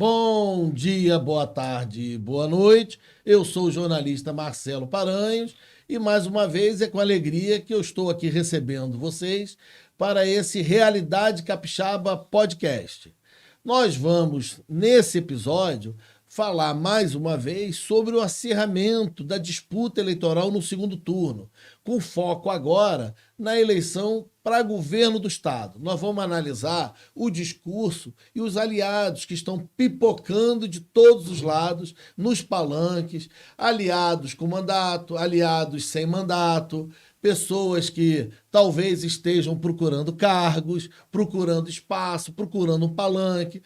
Bom dia, boa tarde, boa noite. Eu sou o jornalista Marcelo Paranhos e mais uma vez é com alegria que eu estou aqui recebendo vocês para esse Realidade Capixaba Podcast. Nós vamos, nesse episódio, falar mais uma vez sobre o acirramento da disputa eleitoral no segundo turno, com foco agora na eleição para governo do Estado. Nós vamos analisar o discurso e os aliados que estão pipocando de todos os lados nos palanques, aliados com mandato, aliados sem mandato, pessoas que talvez estejam procurando cargos, procurando espaço, procurando um palanque,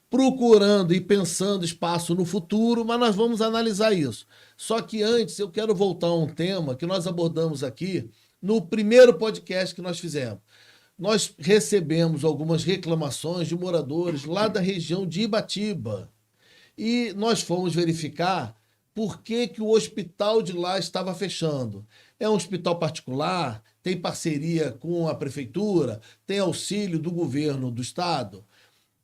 procurando e pensando espaço no futuro, mas nós vamos analisar isso. Só que antes eu quero voltar a um tema que nós abordamos aqui no primeiro podcast que nós fizemos. Nós recebemos algumas reclamações de moradores lá da região de Ibatiba e nós fomos verificar por que o hospital de lá estava fechando. É um hospital particular, tem parceria com a prefeitura, tem auxílio do governo do estado.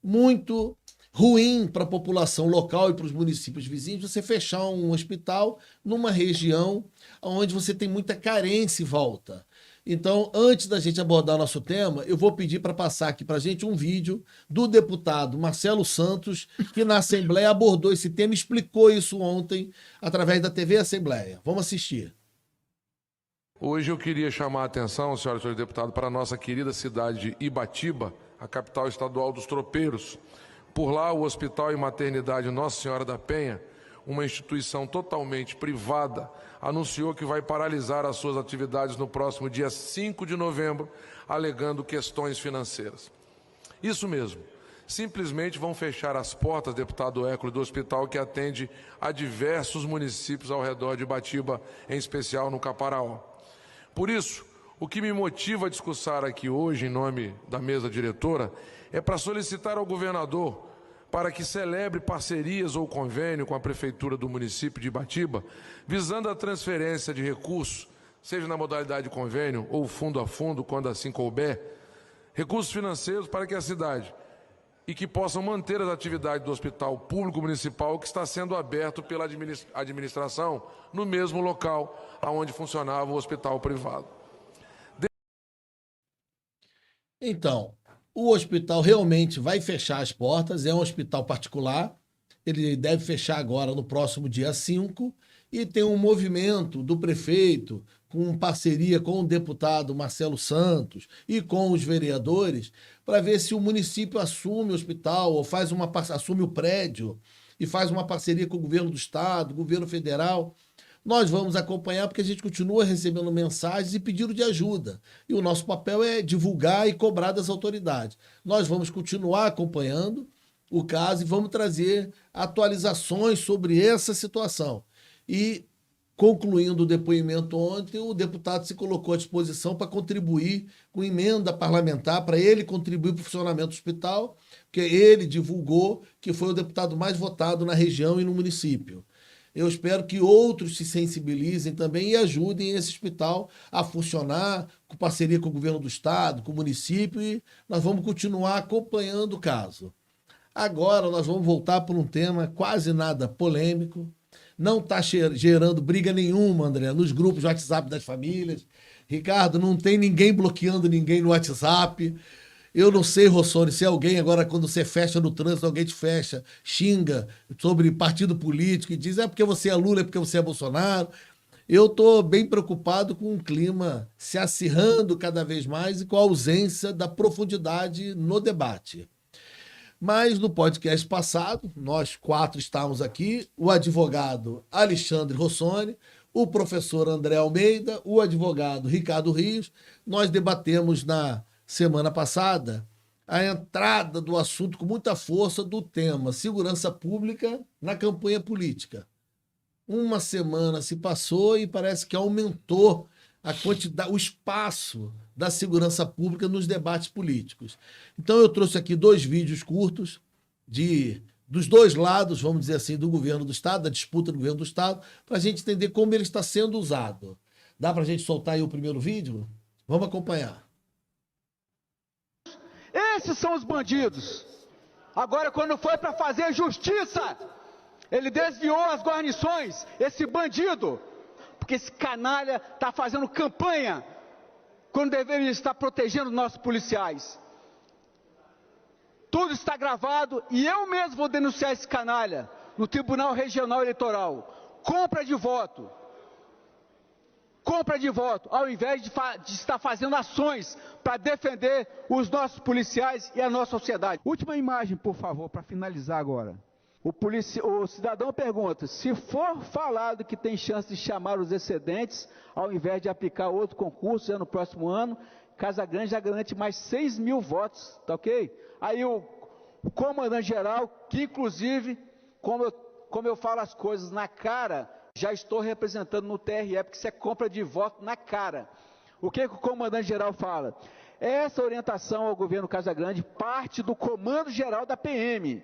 Muito ruim para a população local e para os municípios vizinhos você fechar um hospital numa região onde você tem muita carência em volta. Então, antes da gente abordar nosso tema, eu vou pedir para passar aqui para a gente um vídeo do deputado Marcelo Santos, que na Assembleia abordou esse tema e explicou isso ontem através da TV Assembleia. Vamos assistir. Hoje eu queria chamar a atenção, senhoras e senhores deputados, para a nossa querida cidade de Ibatiba, a capital estadual dos tropeiros. Por lá, o Hospital e Maternidade Nossa Senhora da Penha, uma instituição totalmente privada, anunciou que vai paralisar as suas atividades no próximo dia 5 de novembro, alegando questões financeiras. Isso mesmo, simplesmente vão fechar as portas, deputado Hércules, do hospital que atende a diversos municípios ao redor de Ibatiba, em especial no Caparaó. Por isso, o que me motiva a discursar aqui hoje, em nome da mesa diretora, é para solicitar ao governador para que celebre parcerias ou convênio com a prefeitura do município de Ibatiba, visando a transferência de recursos, seja na modalidade de convênio ou fundo a fundo, quando assim couber, recursos financeiros para que a cidade e que possam manter as atividades do hospital público municipal que está sendo aberto pela administração no mesmo local onde funcionava o hospital privado. Então, o hospital realmente vai fechar as portas, é um hospital particular, ele deve fechar agora no próximo dia 5, e tem um movimento do prefeito, com parceria com o deputado Marcelo Santos e com os vereadores, para ver se o município assume o hospital ou assume o prédio e faz uma parceria com o governo do estado, governo federal. Nós vamos acompanhar porque a gente continua recebendo mensagens e pedido de ajuda. E o nosso papel é divulgar e cobrar das autoridades. Nós vamos continuar acompanhando o caso e vamos trazer atualizações sobre essa situação. E, concluindo o depoimento ontem, o deputado se colocou à disposição para contribuir com emenda parlamentar, para ele contribuir para o funcionamento do hospital, porque ele divulgou que foi o deputado mais votado na região e no município. Eu espero que outros se sensibilizem também e ajudem esse hospital a funcionar com parceria com o governo do estado, com o município, e nós vamos continuar acompanhando o caso. Agora nós vamos voltar para um tema quase nada polêmico, não está gerando briga nenhuma, André, nos grupos de WhatsApp das famílias. Ricardo, não tem ninguém bloqueando ninguém no WhatsApp. Eu não sei, Rossoni, se alguém agora, quando você fecha no trânsito, alguém te fecha, xinga sobre partido político e diz, é porque você é Lula, é porque você é Bolsonaro. Eu estou bem preocupado com o clima se acirrando cada vez mais e com a ausência da profundidade no debate. Mas no podcast passado, nós 4 estávamos aqui, o advogado Alexandre Rossoni, o professor André Almeida, o advogado Ricardo Rios. Nós debatemos na semana passada a entrada do assunto com muita força do tema segurança pública na campanha política. Uma semana se passou e parece que aumentou a quantidade, o espaço da segurança pública nos debates políticos. Então eu trouxe aqui 2 vídeos curtos dos 2 lados, vamos dizer assim, do governo do estado, da disputa do governo do estado, para a gente entender como ele está sendo usado. Dá para a gente soltar aí o primeiro vídeo? Vamos acompanhar. Esses são os bandidos. Agora, quando foi para fazer justiça, ele desviou as guarnições, esse bandido, porque esse canalha está fazendo campanha, quando deveria estar protegendo nossos policiais. Tudo está gravado e eu mesmo vou denunciar esse canalha no Tribunal Regional Eleitoral. Compra de voto. Compra de voto, ao invés de estar fazendo ações para defender os nossos policiais e a nossa sociedade. Última imagem, por favor, para finalizar agora. O cidadão pergunta, se for falado que tem chance de chamar os excedentes, ao invés de aplicar outro concurso já no próximo ano, Casagrande já garante mais 6 mil votos, tá ok? Aí o comandante-geral, que inclusive, como eu falo as coisas na cara, já estou representando no TRE, porque isso é compra de voto na cara. O que o comandante-geral fala? Essa orientação ao governo Casagrande parte do comando-geral da PM.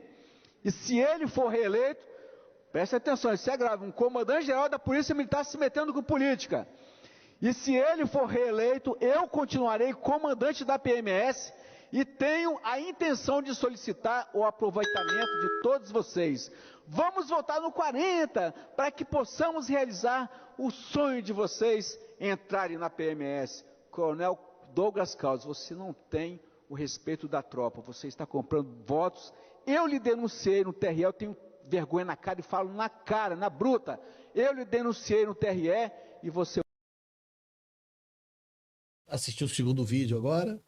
E se ele for reeleito, preste atenção, isso é grave, um comandante-geral da Polícia Militar se metendo com política. E se ele for reeleito, eu continuarei comandante da PMS e tenho a intenção de solicitar o aproveitamento de todos vocês. Vamos votar no 40, para que possamos realizar o sonho de vocês entrarem na PMS. Coronel Douglas Caldas, você não tem o respeito da tropa, você está comprando votos. Eu lhe denunciei no TRE, eu tenho vergonha na cara e falo na cara, na bruta. Eu lhe denunciei no TRE e você... Assistiu o segundo vídeo agora?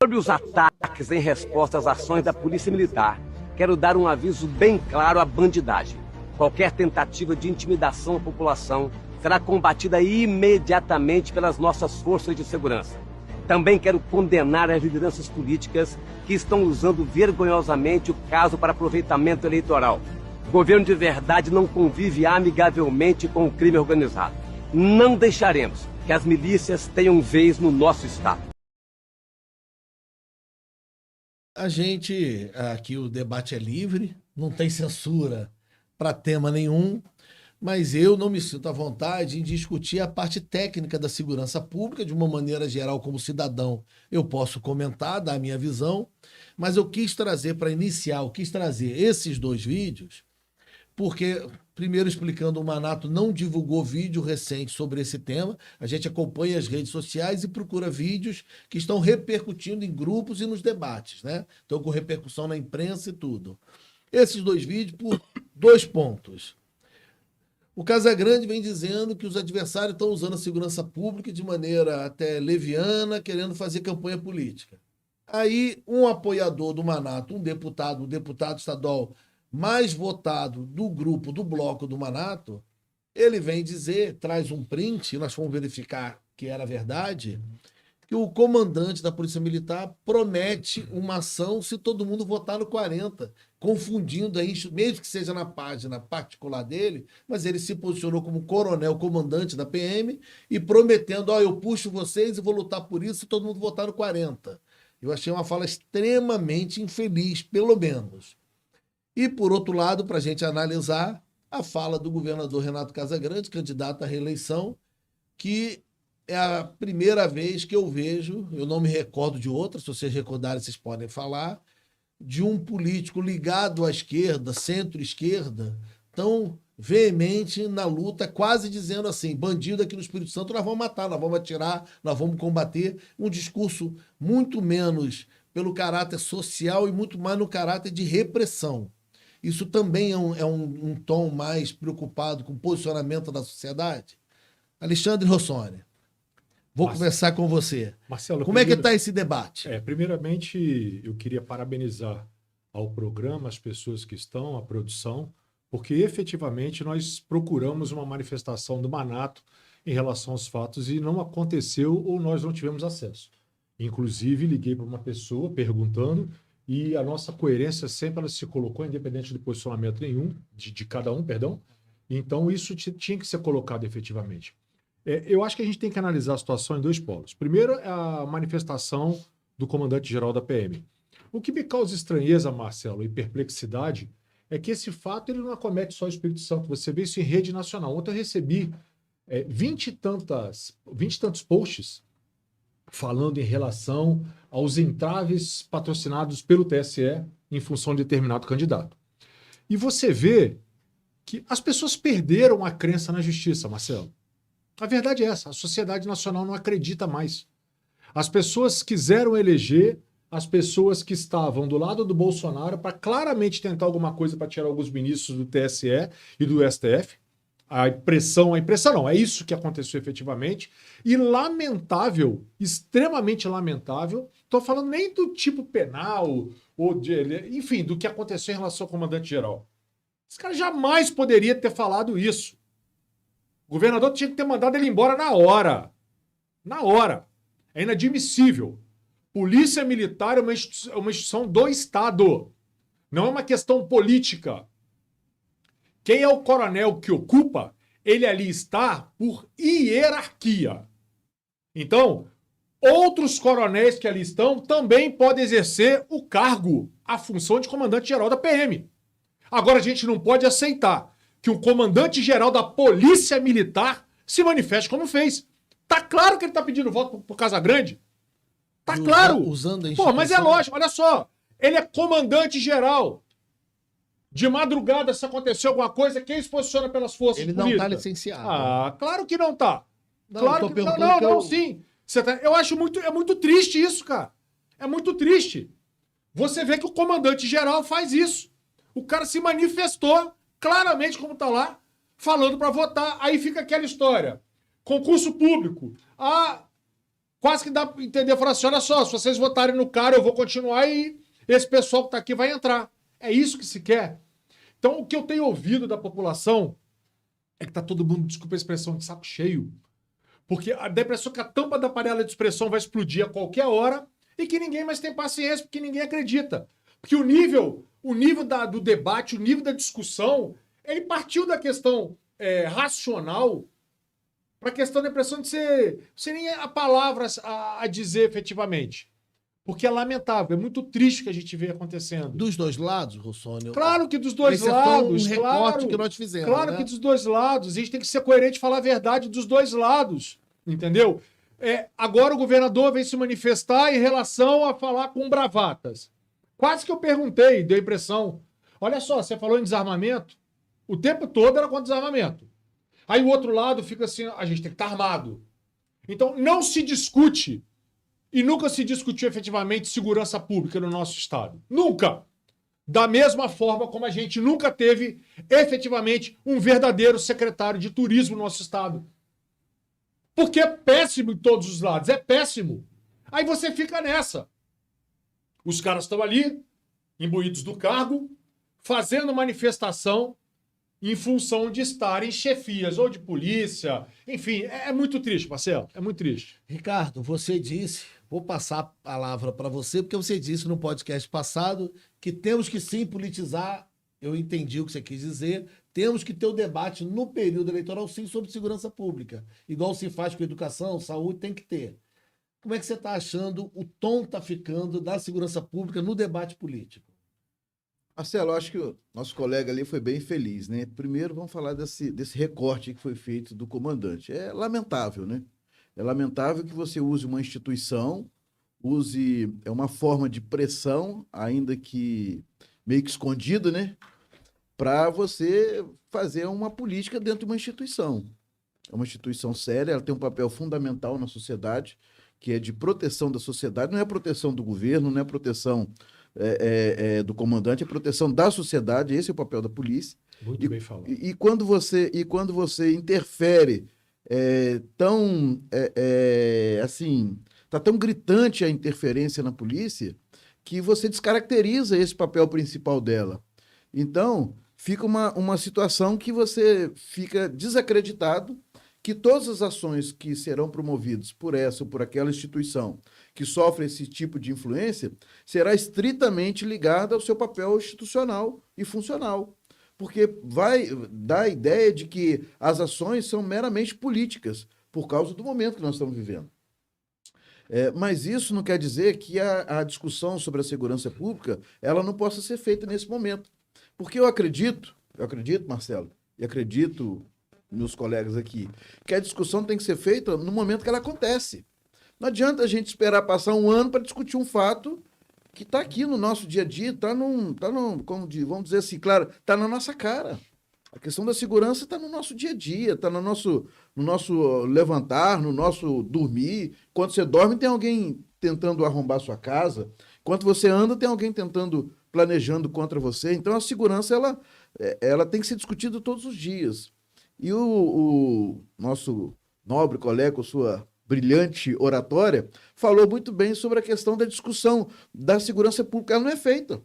Sobre os ataques em resposta às ações da Polícia Militar, quero dar um aviso bem claro à bandidagem. Qualquer tentativa de intimidação à população será combatida imediatamente pelas nossas forças de segurança. Também quero condenar as lideranças políticas que estão usando vergonhosamente o caso para aproveitamento eleitoral. O governo de verdade não convive amigavelmente com o crime organizado. Não deixaremos que as milícias tenham vez no nosso Estado. A gente, aqui o debate é livre, não tem censura para tema nenhum, mas eu não me sinto à vontade em discutir a parte técnica da segurança pública, de uma maneira geral, como cidadão, eu posso comentar, dar a minha visão, mas eu quis trazer para iniciar, eu quis trazer esses dois vídeos, porque, primeiro explicando, o Manato não divulgou vídeo recente sobre esse tema, a gente acompanha as redes sociais e procura vídeos que estão repercutindo em grupos e nos debates, né? Então, com repercussão na imprensa e tudo. Esses dois vídeos, por 2 pontos. O Casagrande vem dizendo que os adversários estão usando a segurança pública de maneira até leviana, querendo fazer campanha política. Aí, um apoiador do Manato, um deputado estadual mais votado do grupo, do bloco do Manato, ele vem dizer, traz um print, e nós fomos verificar que era verdade, que o comandante da Polícia Militar promete uma ação se todo mundo votar no 40, confundindo aí, mesmo que seja na página particular dele, mas ele se posicionou como coronel, comandante da PM, e prometendo, eu puxo vocês e vou lutar por isso se todo mundo votar no 40. Eu achei uma fala extremamente infeliz, pelo menos. E, por outro lado, para a gente analisar a fala do governador Renato Casagrande, candidato à reeleição, que é a primeira vez que eu vejo, eu não me recordo de outra, se vocês recordarem, vocês podem falar, de um político ligado à esquerda, centro-esquerda, tão veemente na luta, quase dizendo assim, bandido aqui no Espírito Santo nós vamos matar, nós vamos atirar, nós vamos combater. Um discurso muito menos pelo caráter social e muito mais no caráter de repressão. Isso também é um tom mais preocupado com o posicionamento da sociedade? Alexandre Rossoni, vou começar com você. Marcelo, como é que está esse debate? Primeiramente, eu queria parabenizar ao programa, as pessoas que estão, a produção, porque efetivamente nós procuramos uma manifestação do Manato em relação aos fatos e não aconteceu ou nós não tivemos acesso. Inclusive, liguei para uma pessoa perguntando e a nossa coerência sempre ela se colocou, independente do posicionamento nenhum, de cada um, perdão. Então, isso tinha que ser colocado efetivamente. Eu acho que a gente tem que analisar a situação em 2 polos. Primeiro, a manifestação do comandante-geral da PM. O que me causa estranheza, Marcelo, e perplexidade, é que esse fato ele não acomete só o Espírito Santo. Você vê isso em rede nacional. Ontem eu recebi 20 e tantos posts falando em relação aos entraves patrocinados pelo TSE em função de determinado candidato. E você vê que as pessoas perderam a crença na justiça, Marcelo. A verdade é essa, a sociedade nacional não acredita mais. As pessoas quiseram eleger as pessoas que estavam do lado do Bolsonaro para claramente tentar alguma coisa para tirar alguns ministros do TSE e do STF. A impressão não, é isso que aconteceu efetivamente. E lamentável, extremamente lamentável, estou falando nem do tipo penal, enfim, do que aconteceu em relação ao comandante-geral. Esse cara jamais poderia ter falado isso. O governador tinha que ter mandado ele embora na hora. Na hora. É inadmissível. Polícia Militar é uma instituição do Estado. Não é uma questão política. Quem é o coronel que ocupa, ele ali está por hierarquia. Então, outros coronéis que ali estão também podem exercer o cargo, a função de comandante-geral da PM. Agora, a gente não pode aceitar que o comandante-geral da Polícia Militar se manifeste como fez. Tá claro que ele tá pedindo voto pro Casagrande. Tá claro. Usando a Pô, mas é lógico, olha só. Ele é comandante-geral. De madrugada, se acontecer alguma coisa, quem se posiciona pelas forças Ele políticas? não tá licenciado. Ah, claro que não tá. Não, Claro eu tô que perguntando não, sim. Eu acho muito triste isso, cara. É muito triste. Você vê que o comandante-geral faz isso. O cara se manifestou claramente, como tá lá, falando para votar. Aí fica aquela história. Concurso público. Quase que dá pra entender. Falar assim, olha só, se vocês votarem no cara, eu vou continuar e esse pessoal que tá aqui vai entrar. É isso que se quer. Então, o que eu tenho ouvido da população é que tá todo mundo, desculpa a expressão, de saco cheio. Porque a impressão que a tampa da panela de expressão vai explodir a qualquer hora e que ninguém mais tem paciência, porque ninguém acredita. Porque o nível do debate, o nível da discussão, ele partiu da questão racional para a questão da impressão de ser nem a palavra a dizer efetivamente. Porque é lamentável, é muito triste o que a gente vê acontecendo. Dos dois lados, Rossônio? Claro que dos dois Esse lados. É um recorte que nós fizemos. Claro, né? Que dos dois lados. A gente tem que ser coerente e falar a verdade dos dois lados. Entendeu? Agora o governador vem se manifestar em relação a falar com bravatas. Quase que eu perguntei, deu a impressão. Olha só, você falou em desarmamento, o tempo todo era contra desarmamento. Aí o outro lado fica assim, a gente tem que estar armado. Então não se discute, e nunca se discutiu efetivamente segurança pública no nosso estado. Nunca! Da mesma forma como a gente nunca teve efetivamente um verdadeiro secretário de turismo no nosso estado. Porque é péssimo em todos os lados, é péssimo. Aí você fica nessa. Os caras estão ali, imbuídos do cargo, fazendo manifestação em função de estarem chefias ou de polícia. Enfim, é muito triste, Marcelo, é muito triste. Ricardo, você disse, vou passar a palavra para você, porque você disse no podcast passado que temos que sim politizar, eu entendi o que você quis dizer, temos que ter o debate no período eleitoral sim sobre segurança pública. Igual se faz com educação, saúde, tem que ter. Como é que você está achando o tom está ficando da segurança pública no debate político? Marcelo, eu acho que o nosso colega ali foi bem feliz, né? Primeiro, vamos falar desse recorte que foi feito do comandante. É lamentável, né? É lamentável que você use uma instituição, é uma forma de pressão, ainda que meio que escondida, né? Para você fazer uma política dentro de uma instituição. É uma instituição séria, ela tem um papel fundamental na sociedade, que é de proteção da sociedade, não é proteção do governo, não é proteção do comandante, é proteção da sociedade, esse é o papel da polícia. Muito bem falado. E quando você interfere assim, tá tão gritante a interferência na polícia que você descaracteriza esse papel principal dela. Então, fica uma situação que você fica desacreditado que todas as ações que serão promovidas por essa ou por aquela instituição que sofre esse tipo de influência será estritamente ligada ao seu papel institucional e funcional. Porque vai dar a ideia de que as ações são meramente políticas, por causa do momento que nós estamos vivendo. Mas isso não quer dizer que a discussão sobre a segurança pública ela não possa ser feita nesse momento. Porque eu acredito, Marcelo, e acredito, meus colegas aqui, que a discussão tem que ser feita no momento que ela acontece. Não adianta a gente esperar passar um ano para discutir um fato que está aqui no nosso dia a dia, vamos dizer assim, claro, está na nossa cara. A questão da segurança está no nosso dia a dia, está no nosso levantar, no nosso dormir. Quando você dorme, tem alguém tentando arrombar sua casa. Enquanto você anda, tem alguém planejando contra você. Então, a segurança ela tem que ser discutida todos os dias. E o nosso nobre colega, com sua brilhante oratória, falou muito bem sobre a questão da discussão da segurança pública. Ela não é feita.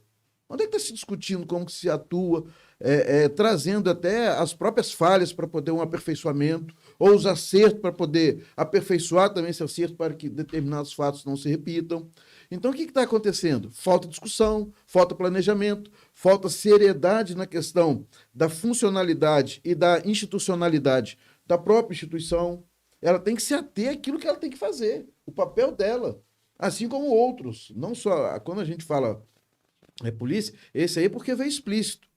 Onde é que está se discutindo como que se atua, trazendo até as próprias falhas para poder um aperfeiçoamento, ou os acertos para poder aperfeiçoar também esse acerto para que determinados fatos não se repitam. Então, o que está acontecendo? Falta discussão, falta planejamento, falta seriedade na questão da funcionalidade e da institucionalidade da própria instituição. Ela tem que se ater àquilo que ela tem que fazer, o papel dela, assim como outros. Não só, quando a gente fala polícia, esse aí é porque veio explícito.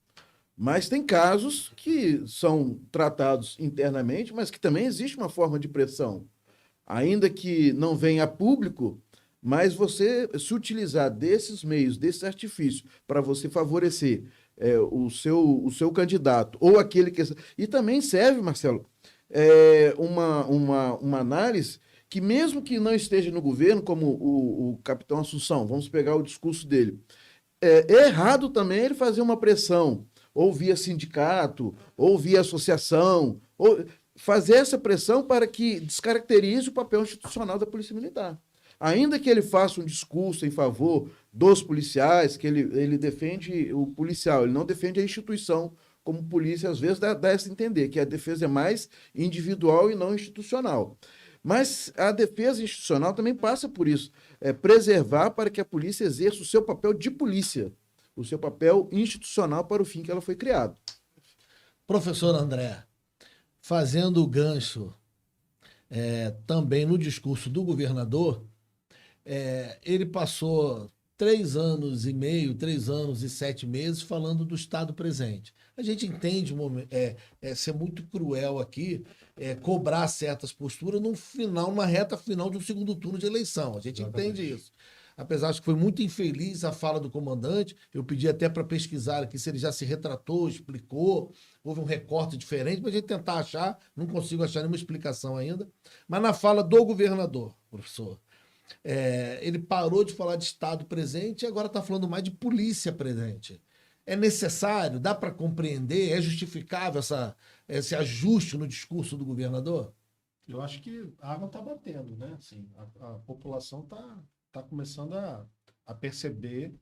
Mas tem casos que são tratados internamente, mas que também existe uma forma de pressão. Ainda que não venha a público, mas você se utilizar desses meios, desse artifício, para você favorecer o seu candidato, ou aquele que... E também serve, Marcelo, uma análise que, mesmo que não esteja no governo, como o capitão Assunção, vamos pegar o discurso dele, é errado também ele fazer uma pressão, ou via sindicato, ou via associação, ou fazer essa pressão para que descaracterize o papel institucional da Polícia Militar. Ainda que ele faça um discurso em favor dos policiais, que ele defende o policial, ele não defende a instituição como polícia, às vezes dá essa a entender, que a defesa é mais individual e não institucional. Mas a defesa institucional também passa por isso, preservar para que a polícia exerça o seu papel de polícia, o seu papel institucional para o fim que ela foi criada. Professor André, fazendo o gancho também no discurso do governador, ele passou 3 anos e meio, 3 anos e 7 meses falando do Estado presente. A gente entende ser muito cruel aqui, cobrar certas posturas numa reta final de um segundo turno de eleição. A gente entende isso. Apesar de que foi muito infeliz a fala do comandante, eu pedi até para pesquisar aqui se ele já se retratou, explicou, houve um recorte diferente, para a gente tentar achar, não consigo achar nenhuma explicação ainda. Mas na fala do governador, professor, ele parou de falar de Estado presente e agora está falando mais de polícia presente. É necessário? Dá para compreender? É justificável esse ajuste no discurso do governador? Eu acho que a água está batendo, né? Assim, a população está começando a perceber,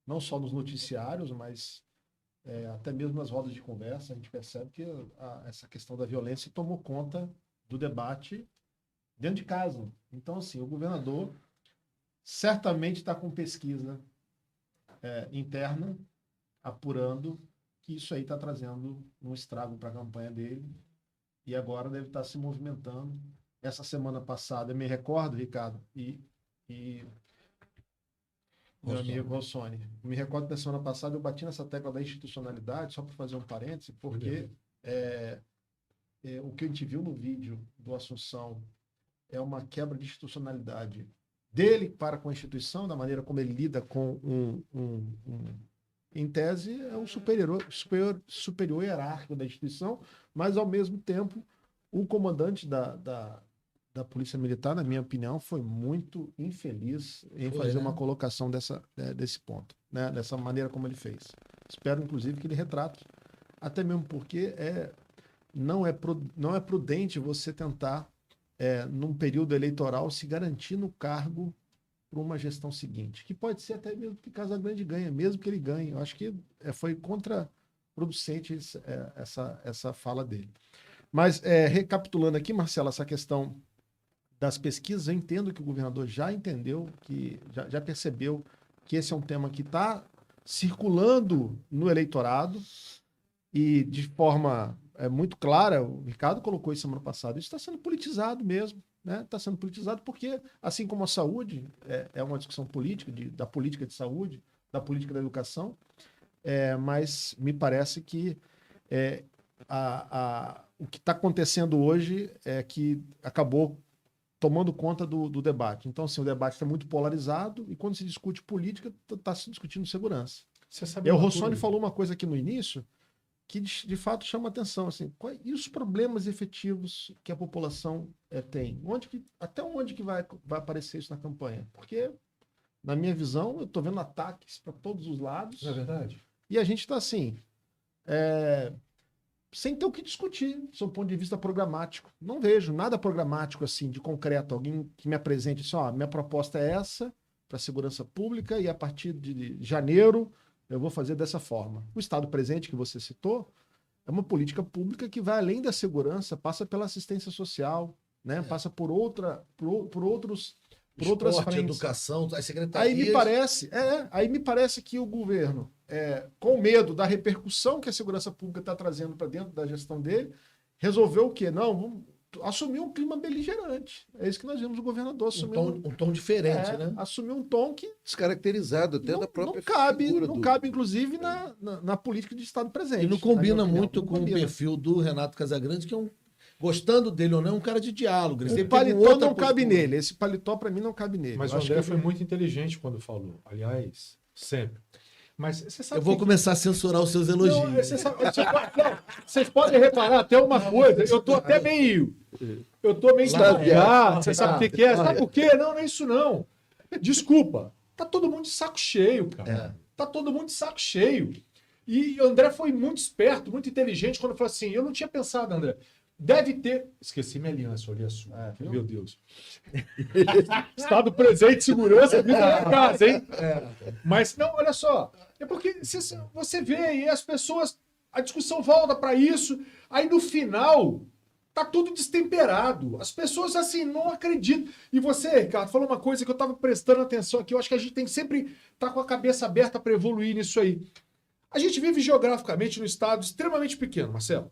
não só nos noticiários, mas até mesmo nas rodas de conversa, a gente percebe que essa questão da violência tomou conta do debate dentro de casa. Então, assim, o governador certamente está com pesquisa interna, apurando que isso aí está trazendo um estrago para a campanha dele, e agora deve estar se movimentando. Essa semana passada, eu me recordo, Ricardo, e meu amigo Rossoni, me recordo que na semana passada eu bati nessa tecla da institucionalidade, só para fazer um parêntese, porque o que a gente viu no vídeo do Assunção é uma quebra de institucionalidade dele para com a instituição, da maneira como ele lida com em tese, é um superior hierárquico da instituição, mas, ao mesmo tempo, o comandante da Polícia Militar, na minha opinião, foi muito infeliz em fazer uma colocação desse ponto, né? Dessa maneira como ele fez. Espero, inclusive, que ele retrate, até mesmo porque não é prudente você tentar, num período eleitoral, se garantir no cargo para uma gestão seguinte, que pode ser até mesmo que Casagrande ganhe, mesmo que ele ganhe. Eu acho que foi contraproducente essa fala dele. Mas, recapitulando aqui, Marcelo, essa questão das pesquisas, eu entendo que o governador já entendeu, que já percebeu que esse é um tema que está circulando no eleitorado e de forma muito clara. O Ricardo colocou isso semana passada, isso está sendo politizado mesmo, né? Está sendo politizado porque, assim como a saúde é uma discussão política, da política de saúde, da política da educação, mas me parece que o que está acontecendo hoje é que acabou tomando conta do debate. Então, assim, o debate está muito polarizado e quando se discute política, está se discutindo segurança. Você sabe E o uma Rossoni coisa? falou uma coisa aqui no início que, de fato, chama atenção. Assim, e os problemas efetivos que a população tem? Até onde que vai aparecer isso na campanha? Porque, na minha visão, eu estou vendo ataques para todos os lados. Não é verdade? E a gente está assim, sem ter o que discutir, do seu ponto de vista programático. Não vejo nada programático assim, de concreto, alguém que me apresente assim, ó, minha proposta é essa, para a segurança pública, e a partir de janeiro eu vou fazer dessa forma. O Estado presente que você citou é uma política pública que vai além da segurança, passa pela assistência social, né? Passa por outras Esporte, frentes. educação, as secretarias. Aí me parece que o governo, com medo da repercussão que a segurança pública está trazendo para dentro da gestão dele, resolveu o quê? Não, vamos assumir um clima beligerante. É isso que nós vimos o governador assumir. Um tom diferente, né? Assumir um tom que Descaracterizado até da própria não cabe, inclusive, na política de Estado presente. E não combina na minha opinião. muito Não com o combina. perfil do Renato Casagrande, que é gostando dele ou não, é um cara de diálogo. Ele O sempre teve paletó outra não cabe postura. nele. Esse paletó, para mim, não cabe nele. Mas Eu o acho André que foi muito inteligente quando falou. Aliás, sempre. Mas você sabe Eu vou começar a censurar os seus elogios. Não, vocês podem reparar até uma coisa. Eu tô até meio. Eu tô meio estalhado. Você sabe o que é? Sabe por quê? Não é isso não. Desculpa. Tá todo mundo de saco cheio, cara. Tá todo mundo de saco cheio. E o André foi muito esperto, muito inteligente quando falou assim: eu não tinha pensado, André. Deve ter. Esqueci minha aliança, olha só. Meu Deus. Estado presente, segurança, vida na casa, hein? Mas, não, olha só. É porque você vê e as pessoas. A discussão volta para isso. Aí no final, tá tudo destemperado. As pessoas, assim, não acreditam. E você, Ricardo, falou uma coisa que eu tava prestando atenção aqui. Eu acho que a gente tem que sempre estar com a cabeça aberta para evoluir nisso aí. A gente vive geograficamente num estado extremamente pequeno, Marcelo.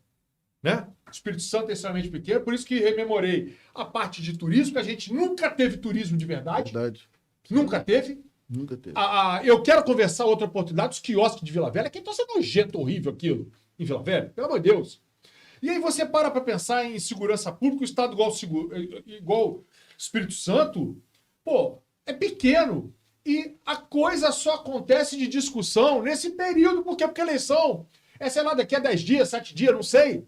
Né? O Espírito Santo é extremamente pequeno, por isso que rememorei a parte de turismo, que a gente nunca teve turismo de verdade. Nunca teve. Nunca teve. Eu quero conversar outra oportunidade, os quiosques de Vila Velha, que então é nojento, horrível aquilo em Vila Velha, pelo amor de Deus. E aí você para pensar em segurança pública, o estado igual Espírito Santo, pô, é pequeno. E a coisa só acontece de discussão nesse período, porque a eleição sei lá, daqui a 10 dias, 7 dias, não sei.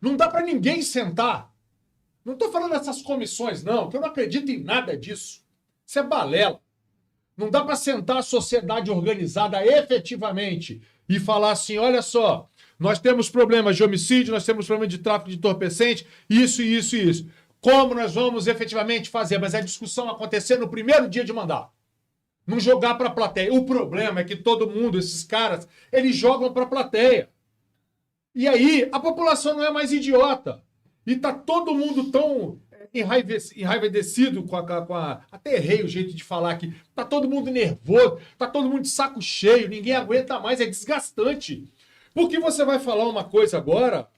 Não dá para ninguém sentar. Não estou falando dessas comissões, não, que eu não acredito em nada disso. Isso é balela. Não dá para sentar a sociedade organizada efetivamente e falar assim, olha só, nós temos problemas de homicídio, nós temos problemas de tráfico de entorpecente, isso e isso e isso. Como nós vamos efetivamente fazer? Mas a discussão acontecer no primeiro dia de mandato. Não jogar para a plateia. O problema é que todo mundo, esses caras, eles jogam para a plateia. E aí, a população não é mais idiota. E tá todo mundo tão enraivecido com a... Até errei o jeito de falar aqui. Tá todo mundo nervoso, tá todo mundo de saco cheio, ninguém aguenta mais, é desgastante. Porque você vai falar uma coisa agora,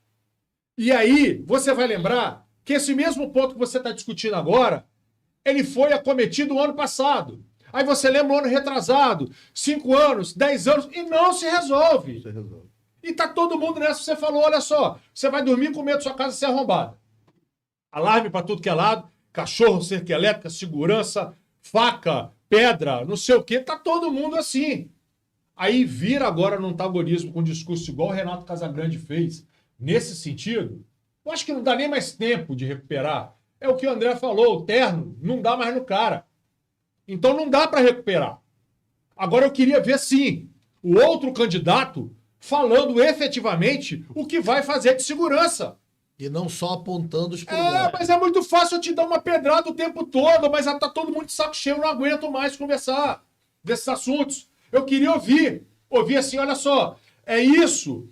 e aí você vai lembrar que esse mesmo ponto que você está discutindo agora, ele foi acometido no ano passado. Aí você lembra o ano retrasado, 5 anos, 10 anos, e não se resolve. E tá todo mundo nessa, você falou, olha só, você vai dormir com medo de sua casa ser arrombada. Alarme para tudo que é lado, cachorro, cerca elétrica, segurança, faca, pedra, não sei o quê, tá todo mundo assim. Aí vira agora no antagonismo com um discurso igual o Renato Casagrande fez, nesse sentido, eu acho que não dá nem mais tempo de recuperar. É o que o André falou, o terno não dá mais no cara. Então não dá para recuperar. Agora eu queria ver, sim, o outro candidato falando efetivamente o que vai fazer de segurança. E não só apontando os problemas. Mas é muito fácil eu te dar uma pedrada o tempo todo, mas tá todo mundo de saco cheio, eu não aguento mais conversar desses assuntos. Eu queria ouvir assim, olha só, é isso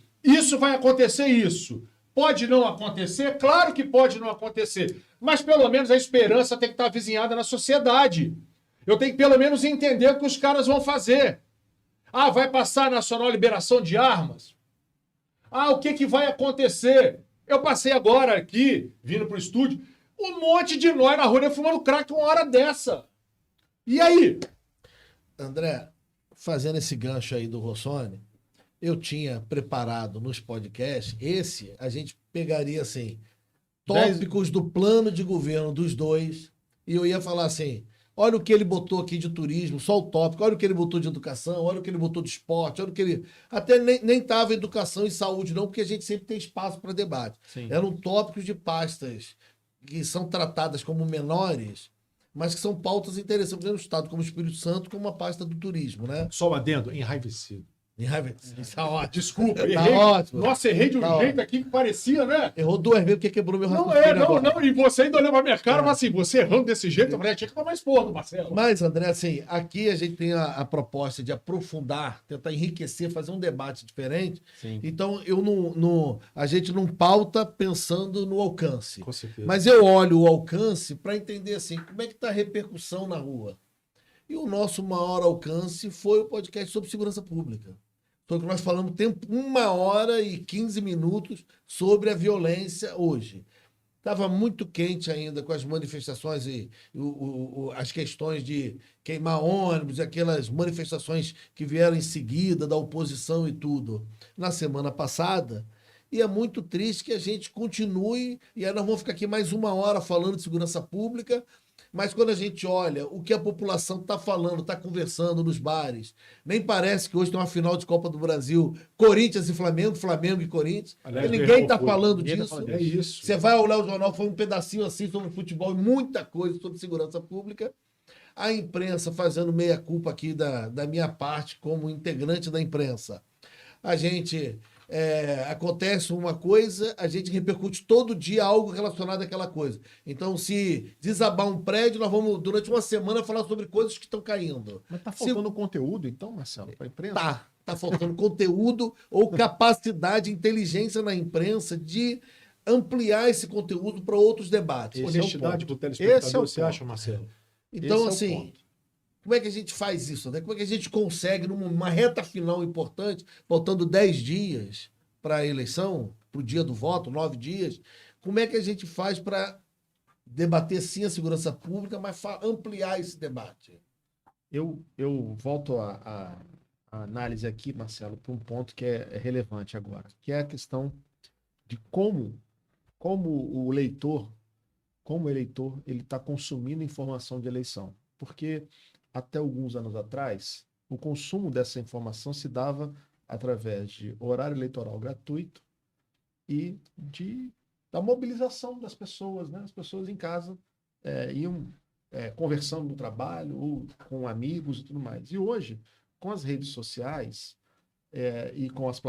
vai acontecer isso. Pode não acontecer? Claro que pode não acontecer, mas pelo menos a esperança tem que estar avizinhada na sociedade. Eu tenho que pelo menos entender o que os caras vão fazer. Vai passar a nacional liberação de armas? O que vai acontecer? Eu passei agora aqui, vindo pro estúdio, um monte de nós na rua fumando crack uma hora dessa. E aí? André, fazendo esse gancho aí do Rossoni, eu tinha preparado nos podcasts, esse a gente pegaria assim, tópicos do plano de governo dos dois, e eu ia falar assim, olha o que ele botou aqui de turismo, só o tópico, olha o que ele botou de educação, olha o que ele botou de esporte, olha o que ele... Até nem tava educação e saúde não, porque a gente sempre tem espaço para debate. Sim. Eram tópicos de pastas que são tratadas como menores, mas que são pautas interessantes. Por exemplo, no estado como o Espírito Santo, como a pasta do turismo, né? Só um adendo, enraivecido. Isso é ótimo. Desculpa, Tá errei. ótimo. Nossa, errei de um Tá jeito aqui que parecia, né? Errou 2 vezes porque quebrou meu Não, raciocínio agora. não. E você ainda olhou pra minha cara e falou assim, você errando desse jeito, eu falei, tinha que tomar esporro, Marcelo. Mas, André, assim, aqui a gente tem a proposta de aprofundar, tentar enriquecer, fazer um debate diferente. Sim. Então, a gente não pauta pensando no alcance. Com certeza. Mas eu olho o alcance para entender assim, como é que está a repercussão na rua. E o nosso maior alcance foi o podcast sobre segurança pública. Foi o que nós falamos 1 hora e 15 minutos sobre a violência hoje. Estava muito quente ainda com as manifestações e as questões de queimar ônibus, aquelas manifestações que vieram em seguida da oposição e tudo, na semana passada. E é muito triste que a gente continue, e aí nós vamos ficar aqui mais 1 hora falando de segurança pública, mas quando a gente olha o que a população está falando, está conversando nos bares, nem parece que hoje tem uma final de Copa do Brasil, Corinthians e Flamengo, Flamengo e Corinthians, Aliás, ninguém está foi. falando Ninguém tá disso. falando É isso. Você vai olhar o jornal, foi um pedacinho assim sobre futebol e muita coisa sobre segurança pública. A imprensa fazendo meia-culpa aqui da minha parte como integrante da imprensa. A gente... acontece uma coisa, a gente repercute todo dia algo relacionado àquela coisa. Então, se desabar um prédio, nós vamos, durante uma semana, falar sobre coisas que estão caindo. Mas tá faltando conteúdo, então, Marcelo, para a imprensa? Tá faltando conteúdo ou capacidade, inteligência na imprensa de ampliar esse conteúdo para outros debates. Esse é o Honestidade ponto. para o telespectador, Esse é o você ponto. acha, Marcelo? Então, Esse é o assim, ponto. como é que a gente faz isso, né? Como é que a gente consegue, numa reta final importante, faltando 10 dias para a eleição, para o dia do voto, 9 dias, como é que a gente faz para debater sim a segurança pública, mas ampliar esse debate? Eu volto a análise aqui, Marcelo, para um ponto que é relevante agora, que é a questão de como o eleitor, ele está consumindo informação de eleição. Porque até alguns anos atrás, o consumo dessa informação se dava através de horário eleitoral gratuito e da mobilização das pessoas, né? As pessoas em casa iam conversando no trabalho ou com amigos e tudo mais. E hoje, com as redes sociais e com as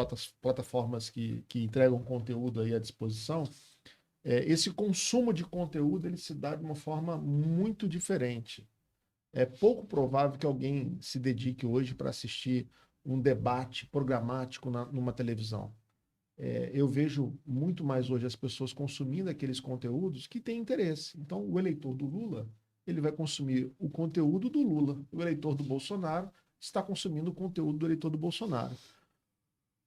plataformas que entregam conteúdo aí à disposição, esse consumo de conteúdo ele se dá de uma forma muito diferente. É pouco provável que alguém se dedique hoje para assistir um debate programático numa televisão. Eu vejo muito mais hoje as pessoas consumindo aqueles conteúdos que têm interesse. Então, o eleitor do Lula, ele vai consumir o conteúdo do Lula. O eleitor do Bolsonaro está consumindo o conteúdo do eleitor do Bolsonaro.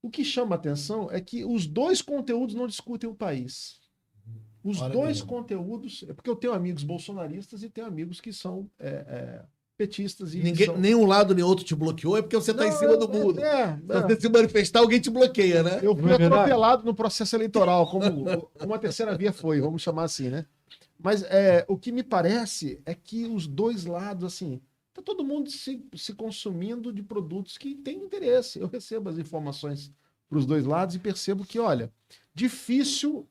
O que chama a atenção é que os dois conteúdos não discutem o país. Os dois conteúdos... É porque eu tenho amigos bolsonaristas e tenho amigos que são petistas. E Nenhum lado nem outro te bloqueou, é porque você está em cima do muro. Se você se manifestar, alguém te bloqueia, né? Eu fui atropelado no processo eleitoral, como a terceira via foi, vamos chamar assim, né? Mas o que me parece é que os dois lados, assim, tá todo mundo se consumindo de produtos que têm interesse. Eu recebo as informações para os dois lados e percebo que, olha, difícil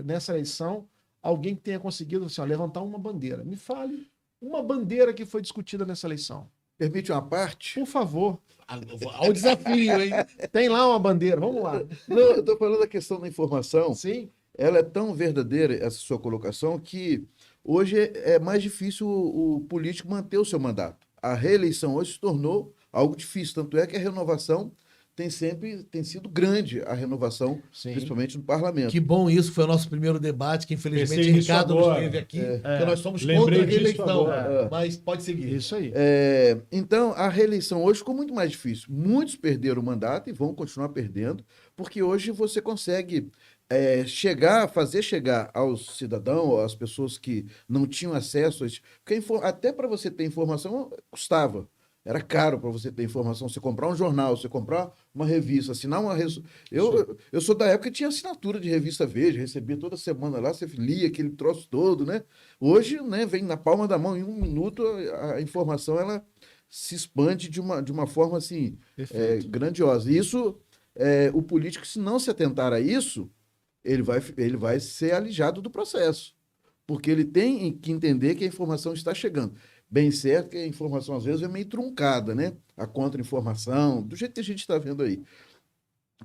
nessa eleição alguém que tenha conseguido assim, levantar uma bandeira. Me fale uma bandeira que foi discutida nessa eleição. Permite uma parte? Por favor. Olha o desafio, hein? Tem lá uma bandeira, vamos lá. Não, eu estou falando da questão da informação. Sim. Ela é tão verdadeira, essa sua colocação, que hoje é mais difícil o político manter o seu mandato. A reeleição hoje se tornou algo difícil, tanto é que a renovação tem sido grande, a renovação, Sim. principalmente no parlamento. Que bom isso, foi o nosso primeiro debate, que infelizmente Pensei nisso Ricardo agora. nos teve aqui, porque nós somos Lembrei contra a disso reeleição. agora. Mas pode seguir. Isso aí. Então, a reeleição hoje ficou muito mais difícil. Muitos perderam o mandato e vão continuar perdendo, porque hoje você consegue fazer chegar ao cidadão, às pessoas que não tinham acesso a isso. Porque até para você ter informação, custava. Era caro para você ter informação. Você comprar um jornal, você comprar uma revista, assinar uma... Eu sou da época que tinha assinatura de revista Veja, recebia toda semana lá, você lia aquele troço todo, né? Hoje, né, vem na palma da mão, em 1 minuto a informação ela se expande de uma forma assim, grandiosa. E isso, o político, se não se atentar a isso, ele vai ser alijado do processo. Porque ele tem que entender que a informação está chegando. Bem certo que a informação, às vezes, é meio truncada, né? A contra-informação, do jeito que a gente está vendo aí.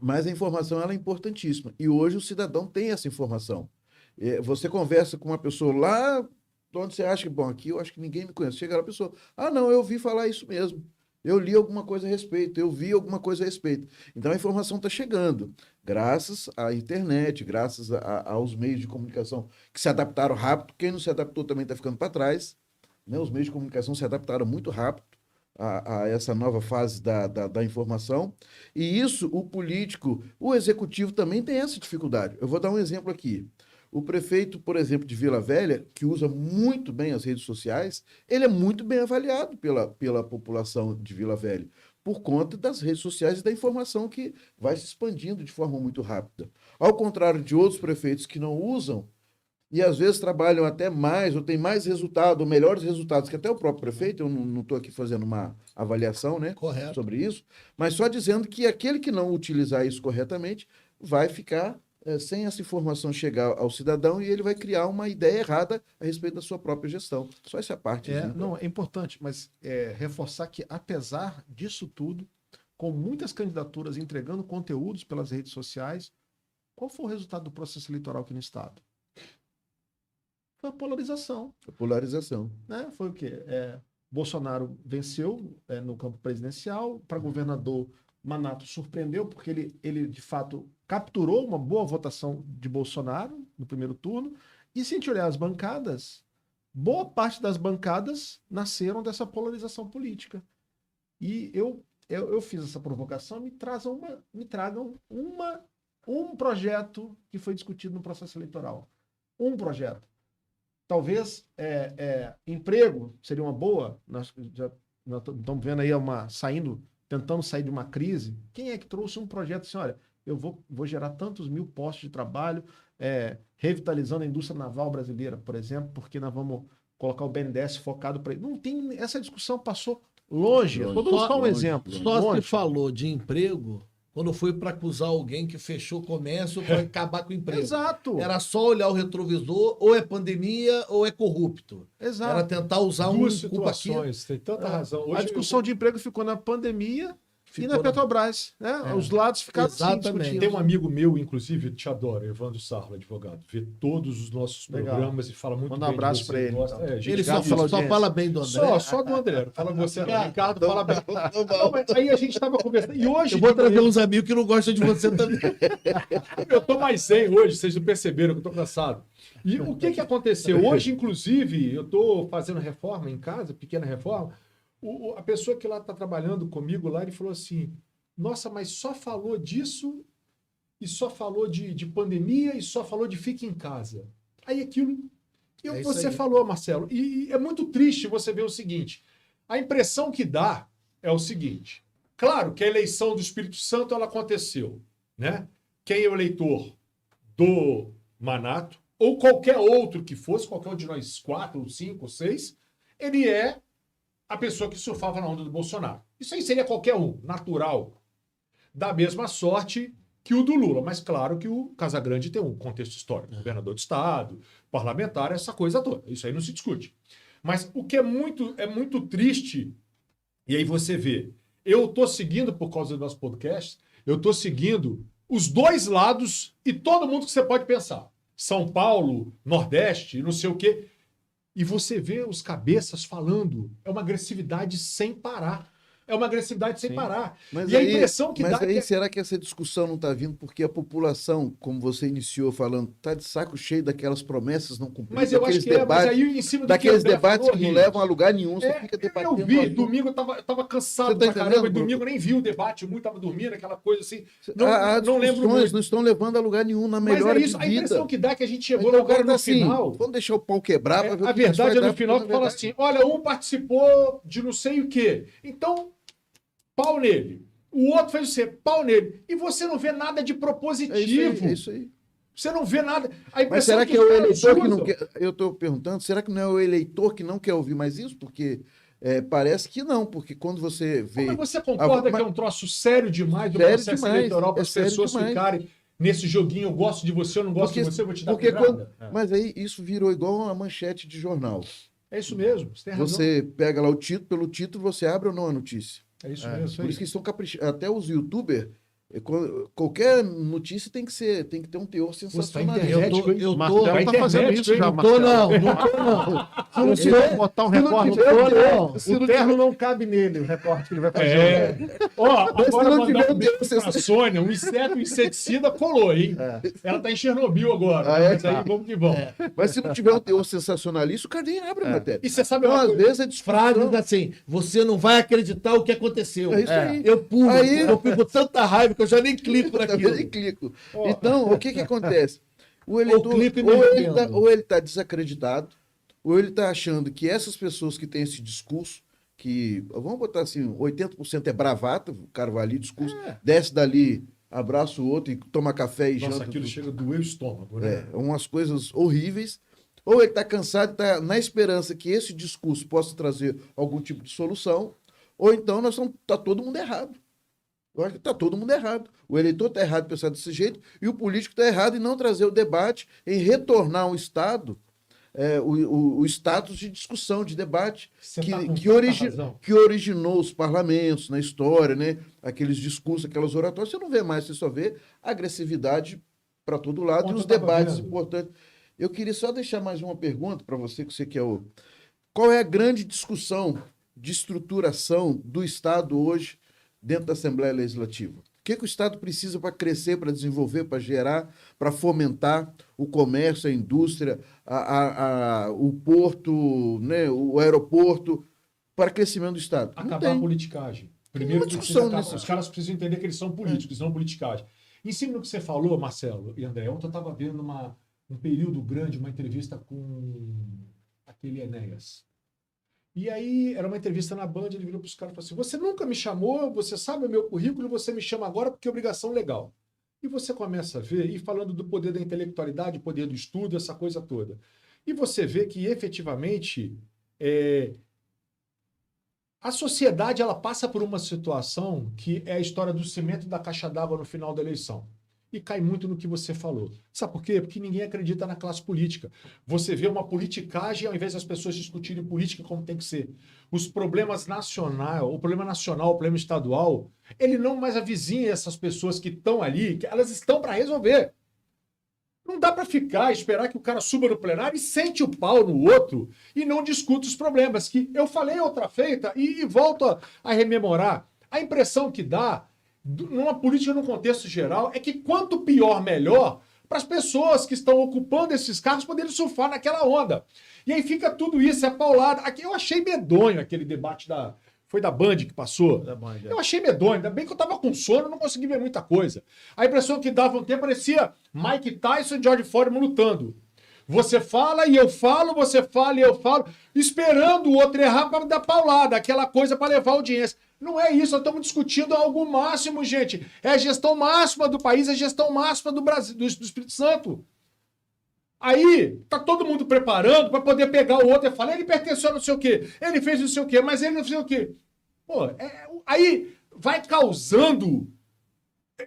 Mas a informação ela é importantíssima. E hoje o cidadão tem essa informação. Você conversa com uma pessoa lá, de onde você acha que, bom, aqui eu acho que ninguém me conhece. Chega lá a pessoa, não, eu ouvi falar isso mesmo. Eu li alguma coisa a respeito, eu vi alguma coisa a respeito. Então a informação está chegando, graças à internet, graças aos meios de comunicação que se adaptaram rápido. Quem não se adaptou também está ficando para trás. Né? Os meios de comunicação se adaptaram muito rápido a essa nova fase da informação. E isso, o político, o executivo também tem essa dificuldade. Eu vou dar um exemplo aqui. O prefeito, por exemplo, de Vila Velha, que usa muito bem as redes sociais, ele é muito bem avaliado pela população de Vila Velha, por conta das redes sociais e da informação que vai se expandindo de forma muito rápida. Ao contrário de outros prefeitos que não usam, e às vezes trabalham até mais, ou têm mais resultado, ou melhores resultados que até o próprio prefeito, eu não estou aqui fazendo uma avaliação, né, sobre isso, mas só dizendo que aquele que não utilizar isso corretamente vai ficar sem essa informação chegar ao cidadão e ele vai criar uma ideia errada a respeito da sua própria gestão. Só essa parte. Não, é importante, mas reforçar que, apesar disso tudo, com muitas candidaturas entregando conteúdos pelas redes sociais, qual foi o resultado do processo eleitoral aqui no Estado? Foi a polarização. A polarização. Né? Foi o quê? Bolsonaro venceu no campo presidencial, para governador, Manato surpreendeu, porque ele de fato capturou uma boa votação de Bolsonaro no primeiro turno, e se a gente olhar as bancadas, boa parte das bancadas nasceram dessa polarização política. E eu fiz essa provocação, me tragam um projeto que foi discutido no processo eleitoral. Um projeto. Talvez emprego seria uma boa, nós estamos vendo aí tentando sair de uma crise. Quem é que trouxe um projeto assim, olha, eu vou gerar tantos mil postos de trabalho, revitalizando a indústria naval brasileira, por exemplo, porque nós vamos colocar o BNDES focado para... Não tem... Essa discussão passou longe. Vou dar só um exemplo. Só se falou de emprego quando foi para acusar alguém que fechou o comércio para acabar com o emprego. Exato. Era só olhar o retrovisor, ou é pandemia ou é corrupto. Exato. Era tentar usar Duas situações, tem tanta razão. Hoje a discussão de emprego ficou na pandemia e na Petrobras. Né? Os lados ficaram assim discutindo. Tem um amigo meu, inclusive, eu te adoro, Evandro Sarlo, advogado, vê todos os nossos programas e fala muito Manda bem um abraço para ele. Ele só fala bem do André. Só do André. Fala você, Ricardo, fala bem. Aí a gente estava conversando. E hoje. Eu vou trazer uns amigos que não gostam de você também. Eu tô mais zen hoje, vocês não perceberam que eu tô cansado. E o que aconteceu? Hoje, inclusive, eu tô fazendo reforma em casa, pequena reforma. A pessoa que lá está trabalhando comigo lá, ele falou assim, nossa, mas só falou disso e só falou de pandemia e só falou de fique em casa. Aí aquilo... Você falou, Marcelo, e é muito triste você ver o seguinte, a impressão que dá é o seguinte, claro que a eleição do Espírito Santo ela aconteceu, né? Quem é o eleitor do Manato, ou qualquer outro que fosse, qualquer um de nós 4, ou 5, ou 6, ele é a pessoa que surfava na onda do Bolsonaro. Isso aí seria qualquer um, natural, da mesma sorte que o do Lula. Mas claro que o Casagrande tem um contexto histórico, governador de estado, parlamentar, essa coisa toda. Isso aí não se discute. Mas o que é muito triste, e aí você vê, eu estou seguindo, por causa do nosso podcast, eu estou seguindo os dois lados e todo mundo que você pode pensar. São Paulo, Nordeste, não sei o quê. E você vê os cabeças falando, é uma agressividade sem parar. É uma agressividade sem Sim. parar. Mas E a aí, impressão que mas dá é aí que... será que essa discussão não está vindo porque a população, como você iniciou falando, está de saco cheio daquelas promessas não cumpridas, Mas eu acho que mas aí em cima do daqueles que o André debates falou, que não Rios, levam a lugar nenhum, você fica eu debatendo. vi, o assunto. domingo eu tava cansado Você tá pra caramba, e entendendo, domingo eu nem vi o debate, muito tava dormindo, aquela coisa assim. Não, As não lembro discussões muito. não estão levando a lugar nenhum, na Mas melhor é isso, a vida. impressão que dá é que a gente chegou Então, o agora cara tá no assim, final. vamos deixar o pau quebrar para ver A o que isso vai verdade é no dar, final que porque, fala na verdade, assim: olha, um participou de não sei o quê. Então, pau nele. O outro fez você, pau nele. E você não vê nada de propositivo. é isso aí. Você não vê nada. A Mas impressão será que é os o caras eleitor que não usam. quer? Eu estou perguntando, será que não é o eleitor que não quer ouvir mais isso? Porque parece que não, porque quando você vê. Mas você concorda mas- que é um troço sério demais do Sério processo demais, eleitoral para é as sério pessoas demais. ficarem nesse joguinho, eu gosto de você, eu não gosto de você, eu vou te dar porque pedrada? Mas aí isso virou igual uma manchete de jornal. É isso mesmo, você tem razão. Você pega lá o título, pelo título você abre ou não a notícia. É isso É, mesmo. isso Por aí. isso que eles estão caprichando. Até os youtubers, qualquer notícia tem que ter um teor Você tá sensacionalista. internet, eu tô, Marcelo tá internet, fazendo isso hein? já, não tô Marcelo. não tô não. Se não botar um recorte, não. o terno não cabe nele, o recorte que ele vai fazer. É. Ó, Mas se agora não mandar tiver um beijo Deus, pra você- Sônia, um inseticida colou, hein? Ela tá em Chernobyl agora, Ah, é? mas aí vamos que vamos. Mas se não tiver um teor sensacionalista, o cara nem abre a matéria. E você sabe Então, uma às coisa? vezes, é discussão. Frases assim, você não vai acreditar o que aconteceu. É isso aí. Eu pulo, Aí- eu fico com tanta raiva que eu já nem clico Eu naquilo. também clico. Então, o que que acontece? O eleitor, clico e ou me ele arrependo. está desacreditado, ou ele está achando que essas pessoas que têm esse discurso, que, vamos botar assim, 80% é bravata, o cara vai ali, discurso, desce dali, abraça o outro e toma café e Nossa, janta. aquilo chega a doer o estômago, né? Umas coisas horríveis. Ou ele está cansado e está na esperança que esse discurso possa trazer algum tipo de solução, ou então está todo mundo errado. Eu acho que está todo mundo errado. O eleitor está errado em pensar desse jeito e o político está errado em não trazer o debate, em retornar ao Estado o status de discussão, de debate Você que, tá com que, tanta origi- razão. que originou os parlamentos na história, né? Aqueles discursos, aquelas oratórias. Você não vê mais, você só vê agressividade para todo lado Ontem e os eu tava debates vendo. importantes. Eu queria só deixar mais uma pergunta para você, que você quer o. Qual é a grande discussão de estruturação do Estado hoje dentro da Assembleia Legislativa? O que o Estado precisa para crescer, para desenvolver, para gerar, para fomentar o comércio, a indústria, o porto, né, o aeroporto, para crescimento do Estado? Não Acabar a tem. politicagem. Tem Primeiro uma precisa discussão acabar. nesse Os caras precisam entender que eles são políticos, não politicagem. Em cima do que você falou, Marcelo e André, ontem eu estava vendo um período grande, uma entrevista com aquele Enéas. E aí, era uma entrevista na Band, ele virou para os caras e falou assim: você nunca me chamou, você sabe o meu currículo, você me chama agora porque é obrigação legal. E você começa a ver, e falando do poder da intelectualidade, poder do estudo, essa coisa toda. E você vê que, efetivamente, a sociedade ela passa por uma situação que é a história do cimento da caixa d'água no final da eleição. E cai muito no que você falou. Sabe por quê? Porque ninguém acredita na classe política. Você vê uma politicagem ao invés das pessoas discutirem política como tem que ser. Os problemas nacionais, o problema nacional, o problema estadual, ele não mais avizinha essas pessoas que estão ali, que elas estão para resolver. Não dá para ficar, esperar que o cara suba no plenário e sente o pau no outro e não discuta os problemas. Que eu falei outra feita e volto a rememorar. A impressão que dá, numa política num contexto geral, é que quanto pior, melhor, para as pessoas que estão ocupando esses cargos poderem surfar naquela onda. E aí fica tudo isso, é paulada. Aqui eu achei medonho aquele debate Foi da Band que passou? Da Band, é. Eu achei medonho, ainda bem que eu tava com sono, não consegui ver muita coisa. A impressão que dava um tempo parecia Mike Tyson e George Foreman lutando. Você fala e eu falo, você fala e eu falo, esperando o outro errar para dar paulada, aquela coisa para levar audiência. Não é isso, nós estamos discutindo algo máximo, gente. É a gestão máxima do país, é a gestão máxima do Brasil, do Espírito Santo. Aí, tá todo mundo preparando para poder pegar o outro e falar, ele pertenceu a não sei o quê, ele fez não sei o quê, mas ele não sei o quê. Pô, aí vai causando...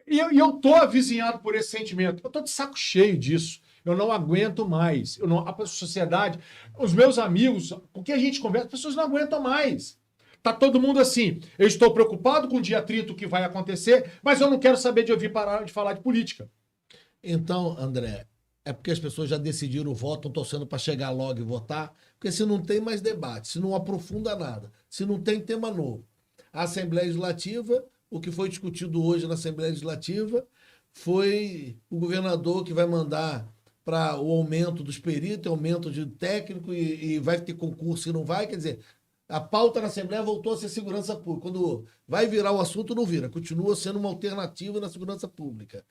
E eu tô avizinhado por esse sentimento. Eu tô de saco cheio disso. Eu não aguento mais. A sociedade, os meus amigos, com quem a gente conversa, as pessoas não aguentam mais. Tá todo mundo assim, eu estou preocupado com o dia 30 que vai acontecer, mas eu não quero saber de ouvir parar de falar de política. Então, André, é porque as pessoas já decidiram o voto, estão torcendo para chegar logo e votar, porque se não tem mais debate, se não aprofunda nada, se não tem tema novo. A Assembleia Legislativa, o que foi discutido hoje na Assembleia Legislativa foi o governador que vai mandar para o aumento dos peritos, aumento de técnico e vai ter concurso e não vai. Quer dizer, a pauta na Assembleia voltou a ser segurança pública. Quando vai virar o assunto, não vira. Continua sendo uma alternativa na segurança pública.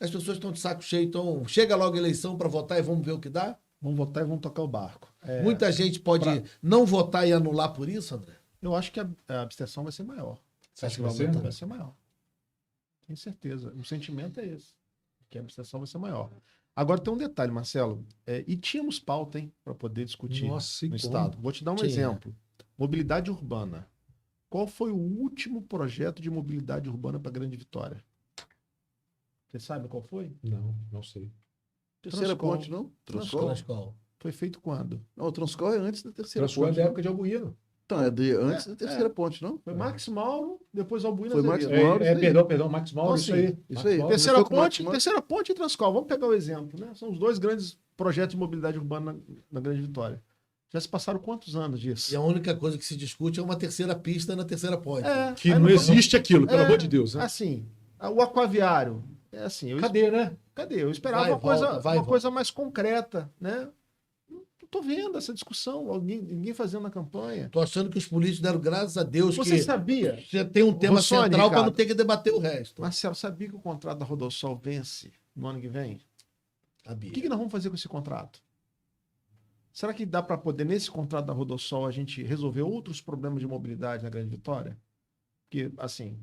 As pessoas estão de saco cheio, então chega logo a eleição para votar e vamos ver o que dá. Vamos votar e vamos tocar o barco. Muita gente pode não votar e anular por isso, André? Eu acho que a abstenção vai ser maior. Você acha que vai ser? Vai ser maior. Tenho certeza. O sentimento é esse. Que a abstenção vai ser maior. Agora tem um detalhe, Marcelo. E tínhamos pauta, hein, para poder discutir no Estado. Vou te dar um exemplo. Mobilidade urbana. Qual foi o último projeto de mobilidade urbana para Grande Vitória? Você sabe qual foi? Não sei. Terceira Transcol. ponte, não? Transcol. Foi feito quando? Não, o Transcol é antes da terceira Transcol é ponte. da não? época de Albuíno. Então, antes da terceira ponte, não? Foi Max Mauro, depois Albuíno Foi Max Azevedo. Mauro. isso aí. Perdão, Max Mauro, Então, isso assim, aí. isso Max aí. Mauro. Terceira Começou com ponte, Max terceira ponte e Transcol. Vamos pegar o exemplo, né? São os dois grandes projetos de mobilidade urbana na Grande Vitória. Já se passaram quantos anos disso? E a única coisa que se discute é uma terceira pista na terceira ponte. Que aí não existe aquilo, pelo amor de Deus. Né? Assim, o aquaviário. É assim, Cadê, né? Cadê? Eu esperava Vai, uma coisa, volta, vai, uma volta. coisa mais concreta, né? Não tô vendo essa discussão, ninguém fazendo na campanha. Tô achando que os políticos deram graças a Deus Você que sabia, você tem um tema Rossoni, central para não Ricardo. ter que debater o resto. Marcelo, sabia que o contrato da Rodossol vence no ano que vem? Sabia. O que nós vamos fazer com esse contrato? Será que dá para poder, nesse contrato da Rodossol, a gente resolver outros problemas de mobilidade na Grande Vitória? Porque, assim,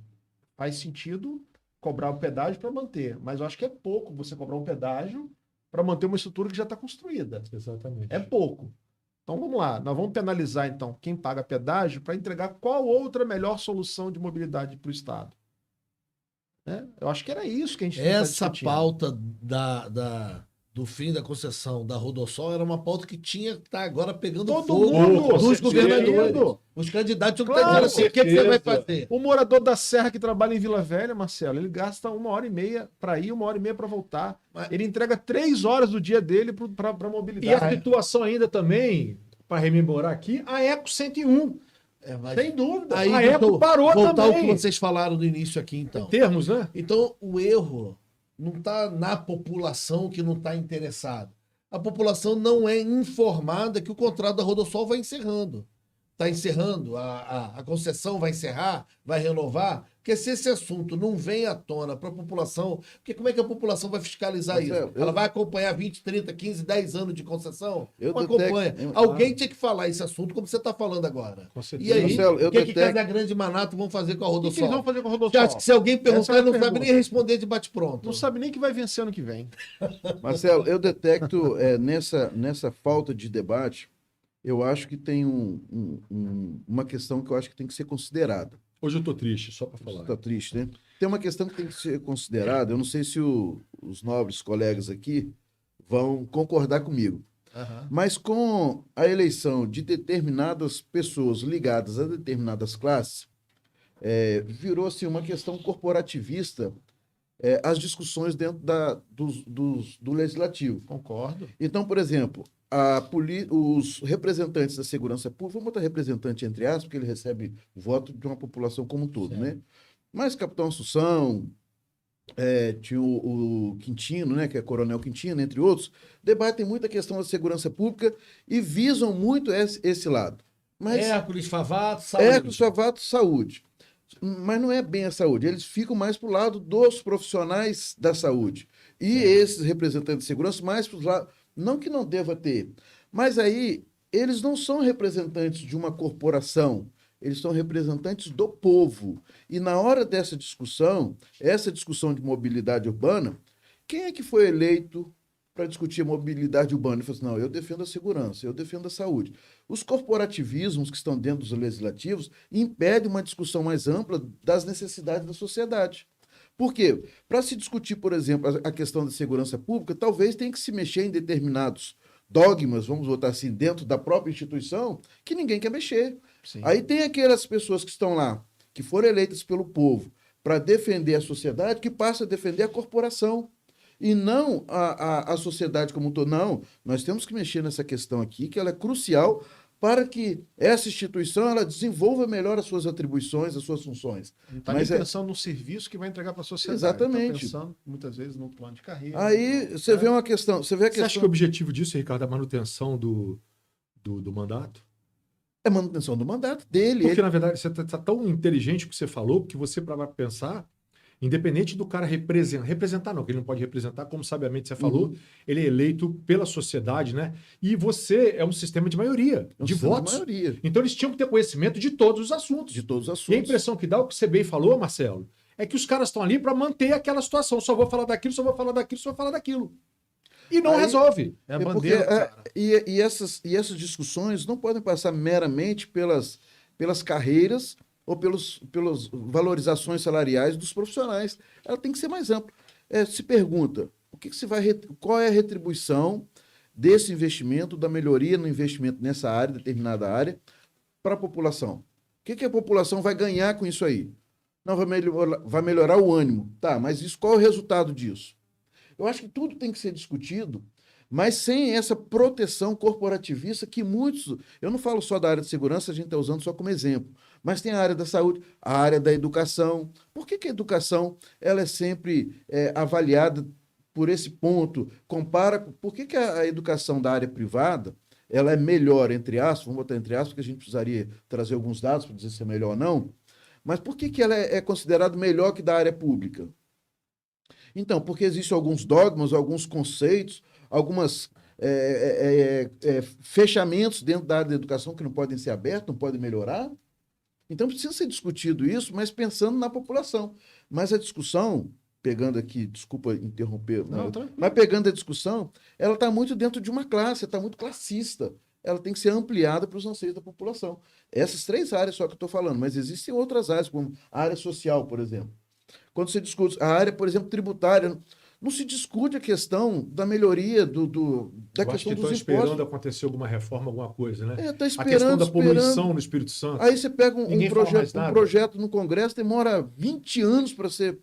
faz sentido cobrar o pedágio para manter, mas eu acho que é pouco você cobrar um pedágio para manter uma estrutura que já está construída. Exatamente. É pouco. Então vamos lá, nós vamos penalizar então quem paga pedágio para entregar qual outra melhor solução de mobilidade para o Estado. Né? Eu acho que era isso que a gente tinha que Essa estar discutindo. pauta do fim da concessão da Rodossol era uma pauta que tinha que estar agora pegando Todo fogo mundo, dos com governadores. certeza. Os candidatos tinham que Claro, estar dizendo assim, o que você vai fazer? O morador da Serra que trabalha em Vila Velha, Marcelo, ele gasta 1h30 para ir, 1h30 para voltar. Mas- Ele entrega 3 horas do dia dele para E a mobilidade. situação ainda também, para rememorar aqui, a Eco 101. Sem dúvida. Aí, A Eco parou voltar ao que também. vocês falaram no início aqui, então. Em termos, né? Então, o erro não está na população que não está interessada. A população não é informada que o contrato da Rodossol vai encerrando. Está encerrando, a concessão vai encerrar, vai renovar. Porque se esse assunto não vem à tona para a população, porque como é que a população vai fiscalizar Marcelo, isso? Ela vai acompanhar 20, 30, 15, 10 anos de concessão? Eu Não detecto- acompanha. eu- Alguém tinha que falar esse assunto como você está falando agora. Com E certeza. aí, Marcelo, eu o que detecto- Casa Grande e Manato vão fazer com a O que eles Rodossol? vão fazer com a Você Rodossol? acha que se alguém perguntar, Essa é a ele não sabe pergunta. nem responder de bate-pronto? Não sabe nem que vai vencer ano que vem. Marcelo, eu detecto nessa falta de debate, eu acho que tem uma questão que eu acho que tem que ser considerada. Hoje eu tô triste, só para falar. Está triste, né? Tem uma questão que tem que ser considerada, eu não sei se os nobres colegas aqui vão concordar comigo, mas com a eleição de determinadas pessoas ligadas a determinadas classes, virou-se uma questão corporativista as discussões dentro do legislativo. Concordo. Então, por exemplo, os representantes da segurança pública, vamos botar representante entre aspas, porque ele recebe o voto de uma população como um todo, né? Mas Capitão Assunção, tinha o Quintino, né, que é Coronel Quintino, entre outros, debatem muito a questão da segurança pública e visam muito esse lado. Mas Hércules Favato, saúde. Hércules Favato, saúde. Mas não é bem a saúde, eles ficam mais para o lado dos profissionais da saúde. E esses representantes de segurança mais para os lados. Não que não deva ter, mas aí eles não são representantes de uma corporação, eles são representantes do povo. E na hora dessa discussão, essa discussão de mobilidade urbana, quem é que foi eleito para discutir a mobilidade urbana? Ele falou assim, não, eu defendo a segurança, eu defendo a saúde. Os corporativismos que estão dentro dos legislativos impedem uma discussão mais ampla das necessidades da sociedade. Por quê? Para se discutir, por exemplo, a questão da segurança pública, talvez tenha que se mexer em determinados dogmas, vamos botar assim, dentro da própria instituição, que ninguém quer mexer. Sim. Aí tem aquelas pessoas que estão lá, que foram eleitas pelo povo para defender a sociedade, que passam a defender a corporação. E não a sociedade como um todo. Não, nós temos que mexer nessa questão aqui, que ela é crucial para que essa instituição ela desenvolva melhor as suas atribuições, as suas funções. Não está Mas nem é- pensando no serviço que vai entregar para a sociedade. Exatamente. Está pensando, muitas vezes, no plano de carreira. Aí no- você né? vê uma questão. Você vê a Você acha que o questão. objetivo disso, Ricardo, é a manutenção do mandato? É manutenção do mandato dele. Porque, Ele- na verdade, você está tão inteligente o que você falou, porque você, para pensar, independente do cara representar não, que ele não pode representar, como sabiamente você falou, ele é eleito pela sociedade, né? E você é um sistema de maioria, é um de sistema votos. maioria Então eles tinham que ter conhecimento de todos os assuntos. de todos os E a assuntos. impressão que dá, o que você bem falou, Marcelo, é que os caras estão ali para manter aquela situação. Só vou falar daquilo, só vou falar daquilo, só vou falar daquilo. E não Aí- resolve. É a É porque, bandeira, cara. e essas discussões não podem passar meramente pelas carreiras ou pelas valorizações salariais dos profissionais. Ela tem que ser mais ampla. Se pergunta, qual é a retribuição desse investimento, da melhoria no investimento nessa área, determinada área, para a população? O que a população vai ganhar com isso aí? Não, vai melhorar o ânimo. Tá, mas qual é o resultado disso? Eu acho que tudo tem que ser discutido, mas sem essa proteção corporativista que muitos... Eu não falo só da área de segurança, a gente está usando só como exemplo, mas tem a área da saúde, a área da educação. Por que a educação ela é sempre avaliada por esse ponto? Por que a educação da área privada ela é melhor, entre aspas, vamos botar entre aspas, porque a gente precisaria trazer alguns dados para dizer se é melhor ou não, mas por que ela é considerada melhor que da área pública? Então, porque existem alguns dogmas, alguns conceitos, alguns fechamentos dentro da área da educação que não podem ser abertos, não podem melhorar. Então, precisa ser discutido isso, mas pensando na população. Mas a discussão, pegando aqui, desculpa interromper, Não, tranquilo. mas pegando a discussão, ela está muito dentro de uma classe, está muito classista. Ela tem que ser ampliada para os anseios da população. Essas 3 áreas só que eu estou falando, mas existem outras áreas, como a área social, por exemplo. Quando se discute a área, por exemplo, tributária, não se discute a questão da melhoria da Eu acho questão que dos estão esperando impostos. acontecer alguma reforma, alguma coisa, né? Tá A esperando, questão da esperando. poluição no Espírito Santo. Aí você pega Ninguém fala mais um nada. projeto no Congresso, demora 20 anos para ser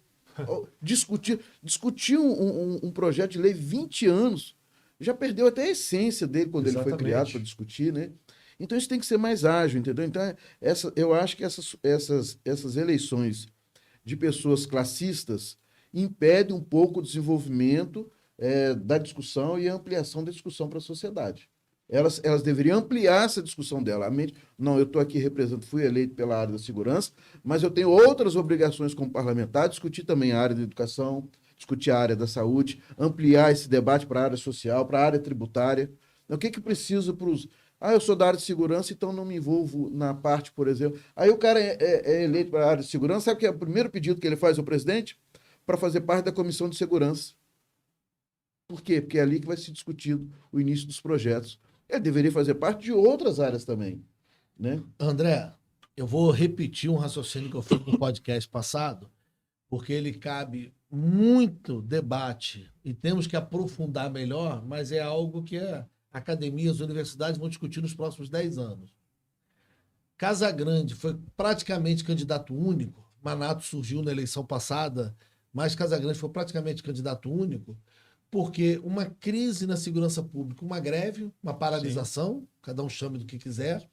discutir. Discutir um projeto de lei 20 anos, já perdeu até a essência dele quando ele foi Exatamente. criado para discutir, né? Então isso tem que ser mais ágil, entendeu? Então, eu acho que essas eleições de pessoas classistas impedem um pouco o desenvolvimento da discussão e a ampliação da discussão para a sociedade. Elas deveriam ampliar essa discussão dela. Não, eu estou aqui representando, fui eleito pela área da segurança, mas eu tenho outras obrigações como parlamentar, discutir também a área da educação, discutir a área da saúde, ampliar esse debate para a área social, para a área tributária. O que precisa para os... eu sou da área de segurança, então não me envolvo na parte, por exemplo. Aí o cara é eleito para a área de segurança, sabe que é o primeiro pedido que ele faz ao presidente? Para fazer parte da comissão de segurança. Por quê? Porque é ali que vai ser discutido o início dos projetos. Ele deveria fazer parte de outras áreas também, né? André, eu vou repetir um raciocínio que eu fiz no podcast passado, porque ele cabe muito debate e temos que aprofundar melhor, mas é algo que a academia, as universidades vão discutir nos próximos 10 anos. Casagrande foi praticamente candidato único, Manato surgiu na eleição passada, mas Casagrande foi praticamente candidato único, porque uma crise na segurança pública, uma greve, uma paralisação, cada um chame do que quiser,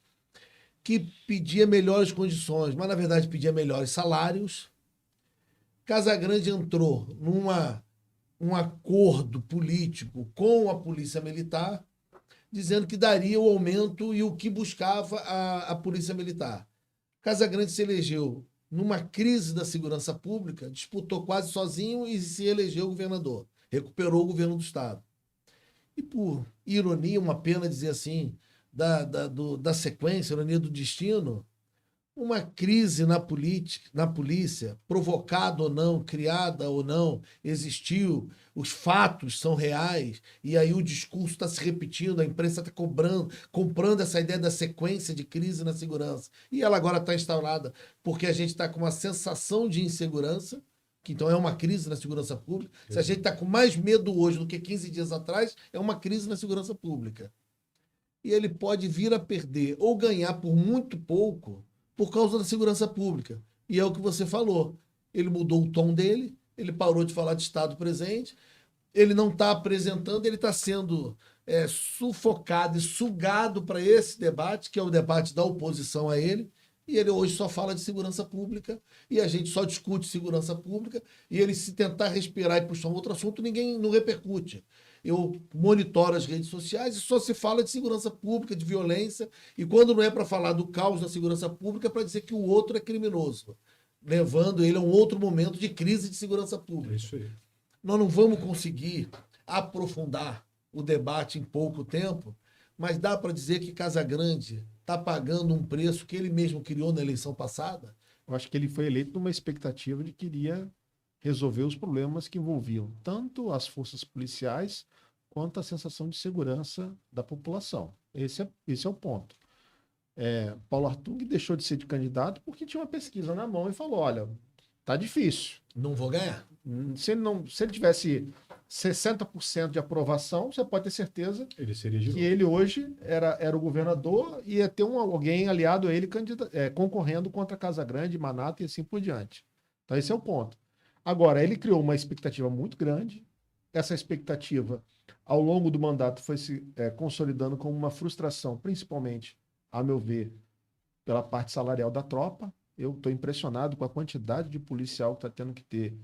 que pedia melhores condições, mas na verdade pedia melhores salários. Casagrande entrou num acordo político com a Polícia Militar, dizendo que daria o aumento e o que buscava a Polícia Militar. Casagrande se elegeu numa crise da segurança pública, disputou quase sozinho e se elegeu governador. Recuperou o governo do Estado. E por ironia, uma pena dizer assim, da sequência, ironia do destino, uma crise na polícia, provocada ou não, criada ou não, existiu, os fatos são reais, e aí o discurso está se repetindo, a imprensa está comprando essa ideia da sequência de crise na segurança. E ela agora está instaurada porque a gente está com uma sensação de insegurança, que então é uma crise na segurança pública. Se a gente está com mais medo hoje do que 15 dias atrás, é uma crise na segurança pública. E ele pode vir a perder ou ganhar por muito pouco por causa da segurança pública. E é o que você falou. Ele mudou o tom dele, ele parou de falar de Estado presente, ele não está apresentando, ele está sendo sufocado e sugado para esse debate, que é o debate da oposição a ele, e ele hoje só fala de segurança pública, e a gente só discute segurança pública, e ele, se tentar respirar e puxar um outro assunto, ninguém não repercute. Eu monitoro as redes sociais e só se fala de segurança pública, de violência, e quando não é para falar do caos da segurança pública, é para dizer que o outro é criminoso, levando ele a um outro momento de crise de segurança pública. É isso aí. Nós não vamos conseguir aprofundar o debate em pouco tempo, mas dá para dizer que Casagrande está pagando um preço que ele mesmo criou na eleição passada? Eu acho que ele foi eleito numa expectativa de que iria resolver os problemas que envolviam tanto as forças policiais quanto a sensação de segurança da população. Esse é o ponto. Paulo Artung deixou de ser de candidato porque tinha uma pesquisa na mão e falou, olha, tá difícil. Não vou ganhar. Se ele tivesse 60% de aprovação, você pode ter certeza Ele seria de que novo. ele hoje era o governador e ia ter alguém aliado a ele concorrendo contra Casagrande, Manato e assim por diante. Então esse é o ponto. Agora, ele criou uma expectativa muito grande. Essa expectativa, ao longo do mandato, foi se consolidando como uma frustração, principalmente, a meu ver, pela parte salarial da tropa. Eu estou impressionado com a quantidade de policial que está tendo que ter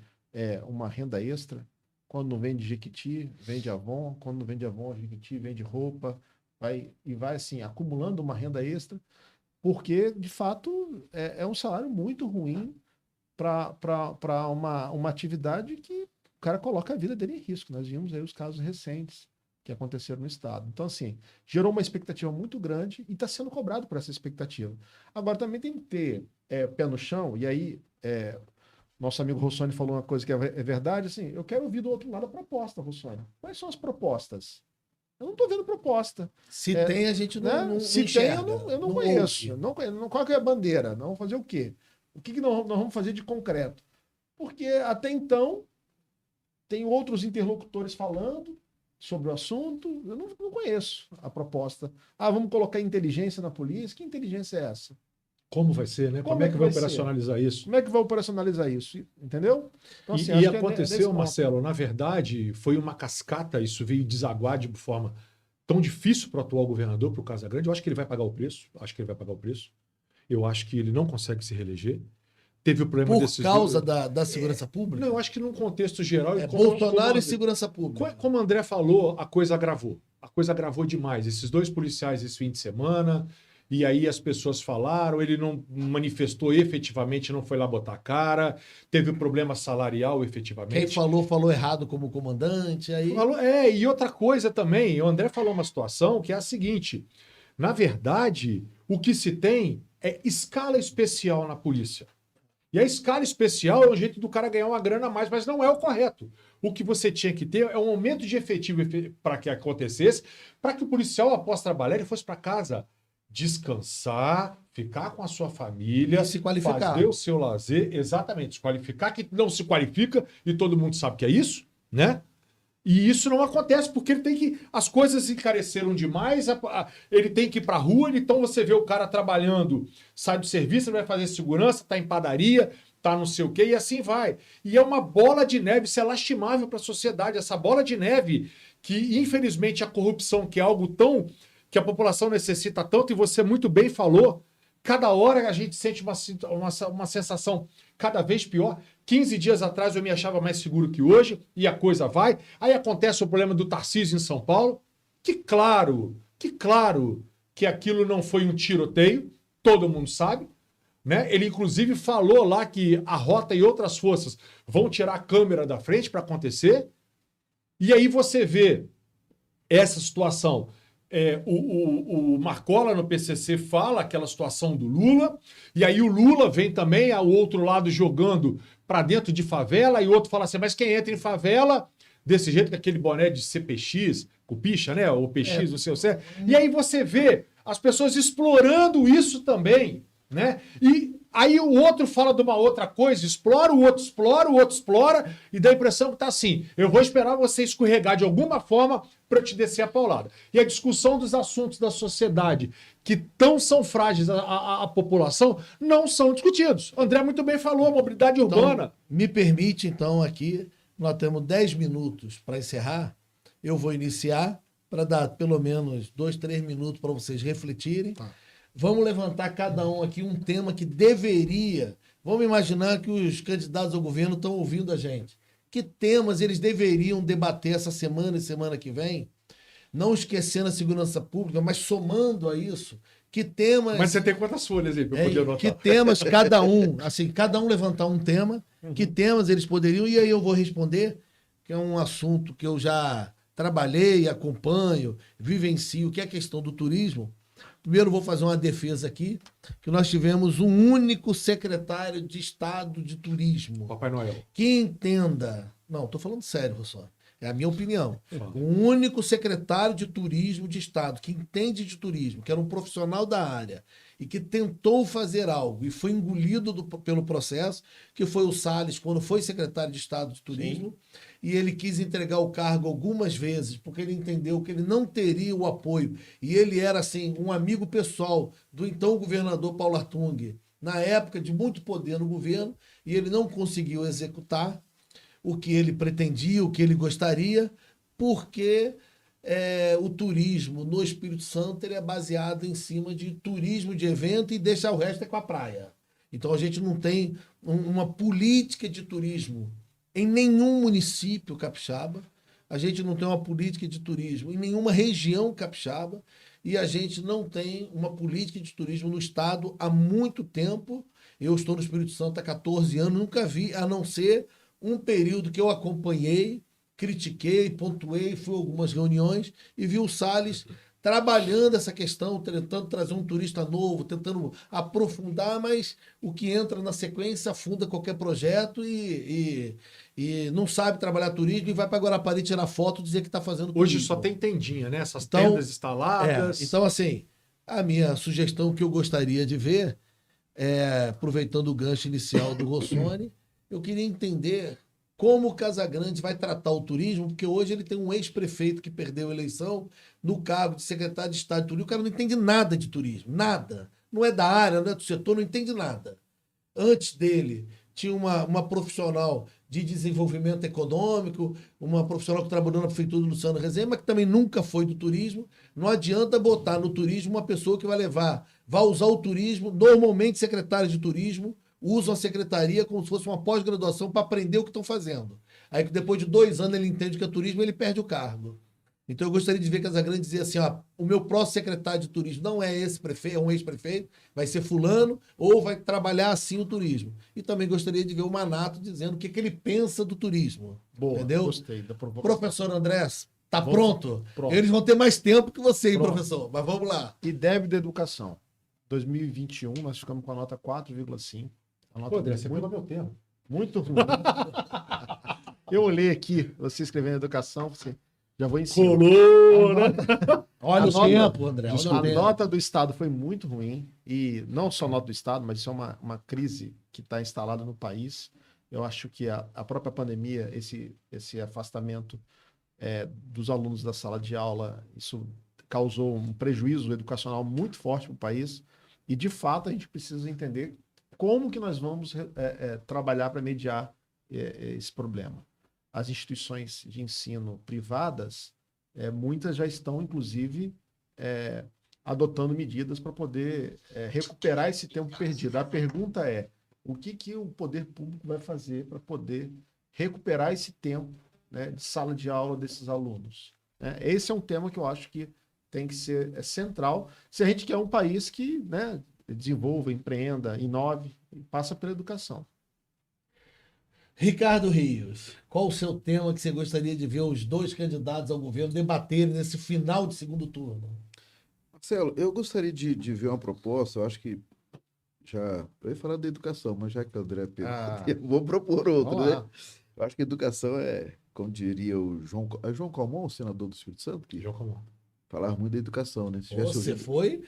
uma renda extra. Quando não vende Jequiti, vende Avon. Quando não vende Avon, Jequiti, vende roupa. Vai assim, acumulando uma renda extra, porque, de fato, é um salário muito ruim para uma atividade que o cara coloca a vida dele em risco. Nós vimos aí os casos recentes que aconteceram no Estado. Então, assim, gerou uma expectativa muito grande e está sendo cobrado por essa expectativa. Agora, também tem que ter pé no chão, e aí nosso amigo Rossoni falou uma coisa que é verdade, assim, eu quero ouvir do outro lado a proposta, Rossoni. Quais são as propostas? Eu não estou vendo proposta. Se tem, a gente não Se enxerga, tem, eu não conheço. ouve. Qual que é a bandeira? Nós vamos fazer o quê? O que nós vamos fazer de concreto? Porque até então tem outros interlocutores falando sobre o assunto. Eu não conheço a proposta. Vamos colocar inteligência na polícia. Que inteligência é essa? Como vai ser, né? Como é que vai operacionalizar isso? Como é que vai operacionalizar isso? Entendeu? Então, assim, E acho que aconteceu, nesse Marcelo, na verdade, foi uma cascata, isso veio desaguar de forma tão difícil para o atual governador, para o Casagrande. Eu acho que ele vai pagar o preço. Eu acho que ele não consegue se reeleger. Teve o problema Por causa da segurança pública? Não, eu acho que num contexto geral... Bolsonaro e segurança pública. Como o André falou, a coisa agravou. A coisa agravou demais. Esses dois policiais esse fim de semana, e aí as pessoas falaram, ele não manifestou efetivamente, não foi lá botar a cara, teve problema salarial efetivamente. Quem falou errado como comandante. Aí... E outra coisa também, o André falou uma situação que é a seguinte, na verdade, o que se tem é escala especial na polícia. E a escala especial é um jeito do cara ganhar uma grana a mais, mas não é o correto. O que você tinha que ter é um aumento de efetivo para que acontecesse, para que o policial, após trabalhar, ele fosse para casa descansar, ficar com a sua família, e se qualificar. Fazer o seu lazer, exatamente, se qualificar, que não se qualifica, e todo mundo sabe que é isso, né? E isso não acontece, porque ele tem que. As coisas encareceram demais, ele tem que ir pra rua, então você vê o cara trabalhando, sai do serviço, ele vai fazer segurança, tá em padaria, tá não sei o quê, e assim vai. E é uma bola de neve, isso é lastimável para a sociedade, essa bola de neve, que infelizmente a corrupção, que é algo tão. Que a população necessita tanto, e você muito bem falou, cada hora a gente sente uma sensação cada vez pior. 15 dias atrás eu me achava mais seguro que hoje, e a coisa vai. Aí acontece o problema do Tarcísio em São Paulo, que claro que aquilo não foi um tiroteio, todo mundo sabe, né? Ele inclusive falou lá que a Rota e outras forças vão tirar a câmera da frente para acontecer, e aí você vê essa situação. O Marcola no PCC fala aquela situação do Lula, e aí o Lula vem também ao outro lado jogando para dentro de favela, e o outro fala assim, mas quem entra em favela desse jeito, com aquele boné de CPX, Cupicha, né, ou PX, não sei o que. E aí você vê as pessoas explorando isso também, né, e aí o outro fala de uma outra coisa, explora, o outro explora, e dá a impressão que tá assim, eu vou esperar você escorregar de alguma forma para te descer a paulada. E a discussão dos assuntos da sociedade que tão são frágeis à população não são discutidos. O André muito bem falou, a mobilidade urbana. Então, me permite, então, aqui, nós temos 10 minutos para encerrar, eu vou iniciar, para dar pelo menos 2, 3 minutos para vocês refletirem. Tá. Vamos levantar cada um aqui um tema que deveria. Vamos imaginar que os candidatos ao governo estão ouvindo a gente. Que temas eles deveriam debater essa semana e semana que vem? Não esquecendo a segurança pública, mas somando a isso, que temas. Mas você tem quantas folhas aí para eu poder anotar? Que temas cada um levantar um tema, que temas eles poderiam, e aí eu vou responder, que é um assunto que eu já trabalhei, acompanho, vivencio, que é a questão do turismo. Primeiro vou fazer uma defesa aqui, que nós tivemos um único secretário de Estado de Turismo. Papai Noel. Que entenda. Não, estou falando sério, Rossoni. É a minha opinião. Um único secretário de turismo de Estado que entende de turismo, que era um profissional da área e que tentou fazer algo e foi engolido pelo processo, que foi o Salles, quando foi secretário de Estado de Turismo. Sim. E ele quis entregar o cargo algumas vezes, porque ele entendeu que ele não teria o apoio. E ele era, assim, um amigo pessoal do então governador Paulo Artung, na época de muito poder no governo, e ele não conseguiu executar o que ele pretendia, o que ele gostaria, porque o turismo no Espírito Santo ele é baseado em cima de turismo de evento e deixa o resto com a praia. Então a gente não tem uma política de turismo em nenhum município capixaba, a gente não tem uma política de turismo em nenhuma região capixaba e a gente não tem uma política de turismo no estado há muito tempo. Eu estou no Espírito Santo há 14 anos, nunca vi, a não ser um período que eu acompanhei, critiquei, pontuei, fui a algumas reuniões e vi o Salles trabalhando essa questão, tentando trazer um turista novo, tentando aprofundar, mas o que entra na sequência afunda qualquer projeto e não sabe trabalhar turismo e vai para Guarapari tirar foto e dizer que está fazendo turismo. Hoje só tem tendinha, né? Essas tendas instaladas. Então, assim, a minha sugestão que eu gostaria de ver, aproveitando o gancho inicial do Rossoni, eu queria entender como o Casagrande vai tratar o turismo, porque hoje ele tem um ex-prefeito que perdeu a eleição no cargo de secretário de Estado de Turismo. O cara não entende nada de turismo, nada. Não é da área, não é do setor, não entende nada. Antes dele, tinha uma profissional de desenvolvimento econômico, uma profissional que trabalhou na prefeitura do Luciano Rezende, mas que também nunca foi do turismo. Não adianta botar no turismo uma pessoa que vai usar o turismo, normalmente secretário de turismo, usam a secretaria como se fosse uma pós-graduação para aprender o que estão fazendo. Aí, depois de 2 anos, ele entende que é turismo, ele perde o cargo. Então, eu gostaria de ver Casagrande dizer assim, o meu próximo secretário de turismo não é esse prefeito, é um ex-prefeito, vai ser fulano, ou vai trabalhar assim o turismo. E também gostaria de ver o Manato dizendo o que ele pensa do turismo. Boa, entendeu? Gostei da provocação. Professor Andrés, tá pronto? Pronto. Eles vão ter mais tempo que você, hein, Pronto. professor? Mas vamos lá. IDEB da educação. 2021, nós ficamos com a nota 4,5. A nota Você pegou meu tempo. muito ruim. Eu olhei aqui, você escrevendo educação, você já vou ensinar. Colou, né? Olha o tempo, André. Olha o A tempo. nota do Estado foi muito ruim, e não só a nota do Estado, mas isso é uma crise que está instalada no país. Eu acho que a própria pandemia, esse afastamento dos alunos da sala de aula, isso causou um prejuízo educacional muito forte para o país, e de fato a gente precisa entender como que nós vamos trabalhar para mediar esse problema. As instituições de ensino privadas, muitas já estão, inclusive, adotando medidas para poder recuperar esse tempo perdido. A pergunta é, o que o poder público vai fazer para poder recuperar esse tempo, né, de sala de aula desses alunos? Esse é um tema que eu acho que tem que ser central, se a gente quer um país que, né, desenvolva, empreenda, inove e passa pela educação. Ricardo Rios, qual o seu tema que você gostaria de ver os 2 candidatos ao governo debaterem nesse final de segundo turno? Marcelo, eu gostaria de ver uma proposta, eu acho que eu ia falar da educação, mas já que o André perguntou, vou propor outro, né? Eu acho que educação como diria o João Calmon, o senador do Espírito Santo, que João Calmon falava muito da educação, né? Você foi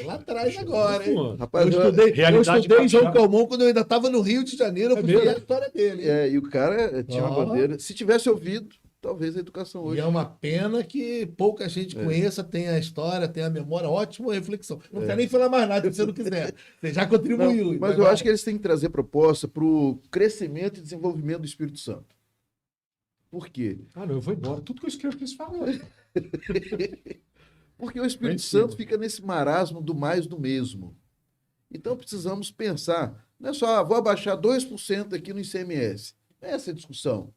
lá atrás agora, hein? Rapaz, eu estudei João Calmon quando eu ainda estava no Rio de Janeiro, eu fui ver a história dele. E o cara tinha uma bandeira. Se tivesse ouvido, talvez a educação hoje. E é uma pena que pouca gente conheça, tenha a história, tenha a memória, ótima reflexão. Não quero nem falar mais nada se você não quiser. Você já contribuiu. Não, mas eu acho que eles têm que trazer proposta para o crescimento e desenvolvimento do Espírito Santo. Por quê? Eu vou embora. Tudo que eu escrevo, eles falam. Porque o Espírito Santo fica nesse marasmo do mais do mesmo. Então precisamos pensar, não é só, vou abaixar 2% aqui no ICMS. Não é essa a discussão.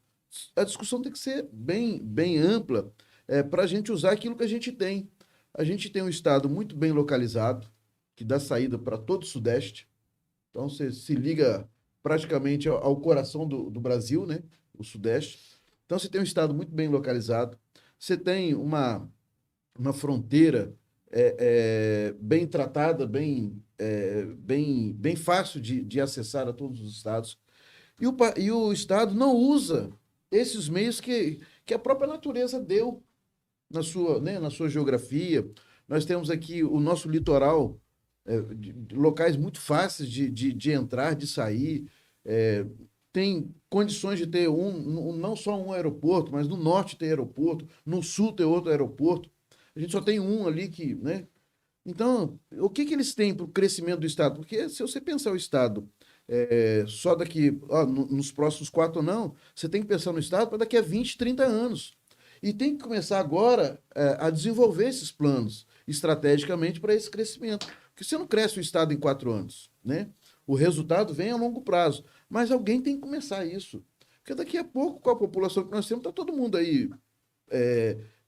A discussão tem que ser bem ampla para a gente usar aquilo que a gente tem. A gente tem um estado muito bem localizado, que dá saída para todo o Sudeste. Então você se liga praticamente ao coração do Brasil, né? O Sudeste. Então você tem um estado muito bem localizado. Você tem uma fronteira bem tratada, bem fácil de acessar a todos os estados. E o Estado não usa esses meios que a própria natureza deu na sua geografia. Nós temos aqui o nosso litoral, locais muito fáceis de entrar, de sair. Tem condições de ter não só um aeroporto, mas no norte tem aeroporto, no sul tem outro aeroporto. A gente só tem um ali que, né? Então, o que eles têm para o crescimento do Estado? Porque se você pensar o Estado só daqui, nos próximos 4 ou não, você tem que pensar no Estado para daqui a 20, 30 anos. E tem que começar agora a desenvolver esses planos estrategicamente para esse crescimento. Porque você não cresce o Estado em 4 anos, né? O resultado vem a longo prazo. Mas alguém tem que começar isso. Porque daqui a pouco, com a população que nós temos, está todo mundo aí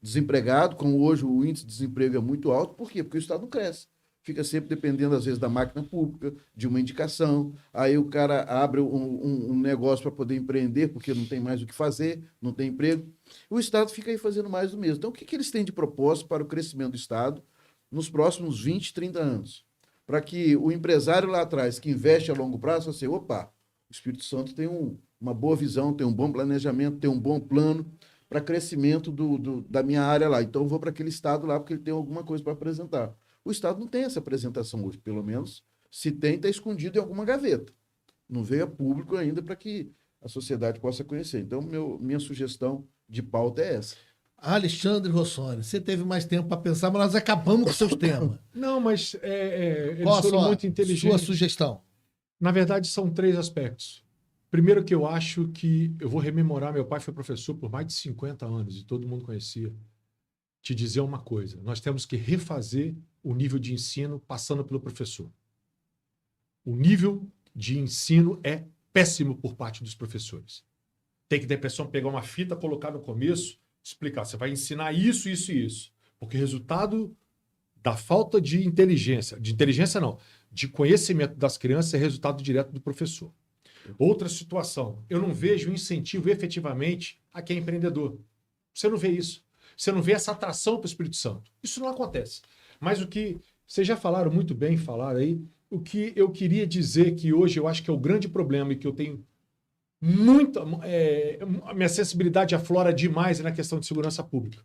desempregado, como hoje o índice de desemprego é muito alto. Por quê? Porque o Estado não cresce. Fica sempre dependendo, às vezes, da máquina pública, de uma indicação. Aí o cara abre um negócio para poder empreender, porque não tem mais o que fazer, não tem emprego. O Estado fica aí fazendo mais do mesmo. Então, o que eles têm de propósito para o crescimento do Estado nos próximos 20, 30 anos? Para que o empresário lá atrás, que investe a longo prazo, fale assim, opa, o Espírito Santo tem uma boa visão, tem um bom planejamento, tem um bom plano para crescimento da minha área lá. Então, eu vou para aquele Estado lá, porque ele tem alguma coisa para apresentar. O Estado não tem essa apresentação hoje, pelo menos, se tem, está escondido em alguma gaveta. Não veio a público ainda para que a sociedade possa conhecer. Então, minha sugestão de pauta é essa. Alexandre Rossoni, você teve mais tempo para pensar, mas nós acabamos com seus temas. Não, mas eles Qual foram muito inteligentes. Sua sugestão? Na verdade, são 3 aspectos. Primeiro que eu acho que eu vou rememorar, meu pai foi professor por mais de 50 anos e todo mundo conhecia. Te dizer uma coisa, nós temos que refazer o nível de ensino passando pelo professor. O nível de ensino é péssimo por parte dos professores. Tem que ter a pessoa pegar uma fita, colocar no começo, explicar, você vai ensinar isso, isso e isso. Porque o resultado da falta de inteligência não, de conhecimento das crianças é resultado direto do professor. Outra situação, eu não vejo incentivo efetivamente a quem é empreendedor. Você não vê isso. Você não vê essa atração para o Espírito Santo. Isso não acontece. Mas o que vocês já falaram muito bem, aí, o que eu queria dizer que hoje eu acho que é o grande problema e que eu tenho muita... a minha sensibilidade aflora demais na questão de segurança pública.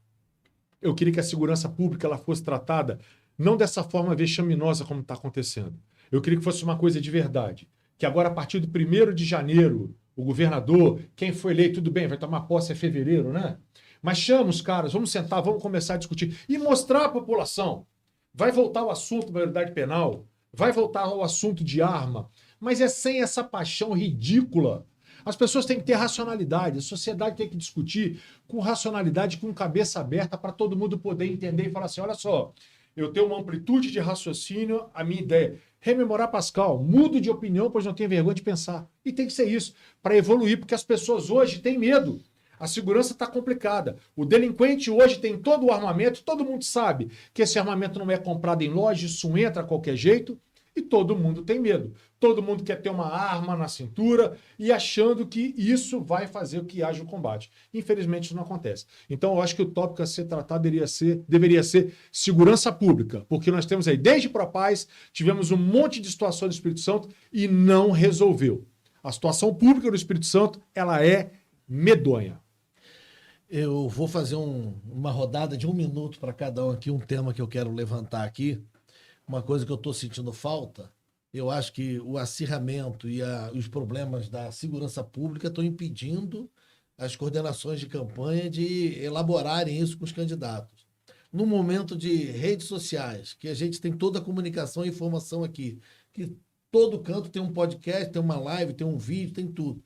Eu queria que a segurança pública ela fosse tratada não dessa forma vexaminosa como está acontecendo. Eu queria que fosse uma coisa de verdade. Que agora, a partir do 1º de janeiro, o governador, quem foi eleito, tudo bem, vai tomar posse em fevereiro, né? Mas chama os caras, vamos sentar, vamos começar a discutir e mostrar à população. Vai voltar o assunto da maioridade penal, vai voltar o assunto de arma, mas é sem essa paixão ridícula. As pessoas têm que ter racionalidade, a sociedade tem que discutir com racionalidade, com cabeça aberta, para todo mundo poder entender e falar assim, olha só, eu tenho uma amplitude de raciocínio, a minha ideia rememorar Pascal, mudo de opinião, pois não tenho vergonha de pensar. E tem que ser isso, para evoluir, porque as pessoas hoje têm medo. A segurança está complicada. O delinquente hoje tem todo o armamento, todo mundo sabe que esse armamento não é comprado em loja, isso entra a qualquer jeito, e todo mundo tem medo. Todo mundo quer ter uma arma na cintura e achando que isso vai fazer com que haja o combate. Infelizmente, isso não acontece. Então, eu acho que o tópico a ser tratado deveria ser segurança pública, porque nós temos aí, desde Propaz, tivemos um monte de situações do Espírito Santo e não resolveu. A situação pública do Espírito Santo, ela é medonha. Eu vou fazer uma rodada de 1 minuto para cada um aqui, um tema que eu quero levantar aqui. Uma coisa que eu estou sentindo falta, eu acho que o acirramento e os problemas da segurança pública estão impedindo as coordenações de campanha de elaborarem isso com os candidatos. No momento de redes sociais, que a gente tem toda a comunicação e informação aqui, que todo canto tem um podcast, tem uma live, tem um vídeo, tem tudo.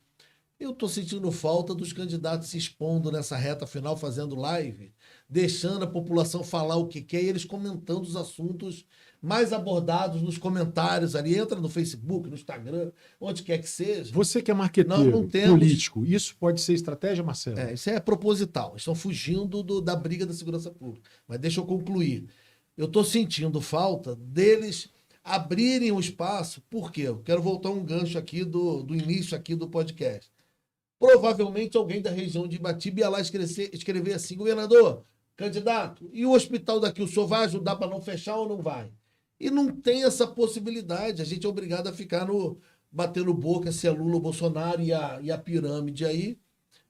Eu estou sentindo falta dos candidatos se expondo nessa reta final, fazendo live, deixando a população falar o que quer e eles comentando os assuntos mais abordados nos comentários ali. Entra no Facebook, no Instagram, onde quer que seja. Você que é marqueteiro, Não temos. político, isso pode ser estratégia, Marcelo? Isso é proposital. Estão fugindo da briga da segurança pública. Mas deixa eu concluir. Eu estou sentindo falta deles abrirem o espaço. Por quê? Eu quero voltar um gancho aqui do início aqui do podcast. Provavelmente alguém da região de Ibatiba ia lá escrever assim: governador, candidato, e o hospital daqui, o senhor vai ajudar para não fechar ou não vai? E não tem essa possibilidade. A gente é obrigado a ficar batendo boca se é Lula ou Bolsonaro e a pirâmide aí,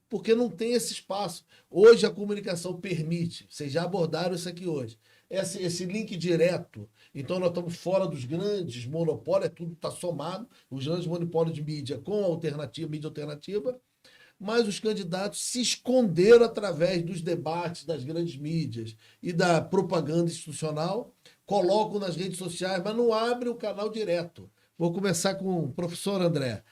porque não tem esse espaço. Hoje a comunicação permite, vocês já abordaram isso aqui hoje, esse link direto. Então nós estamos fora dos grandes monopólios, tudo está somado, os grandes monopólios de mídia com a mídia alternativa, mas os candidatos se esconderam através dos debates das grandes mídias e da propaganda institucional, colocam nas redes sociais, mas não abrem o canal direto. Vou começar com o professor André.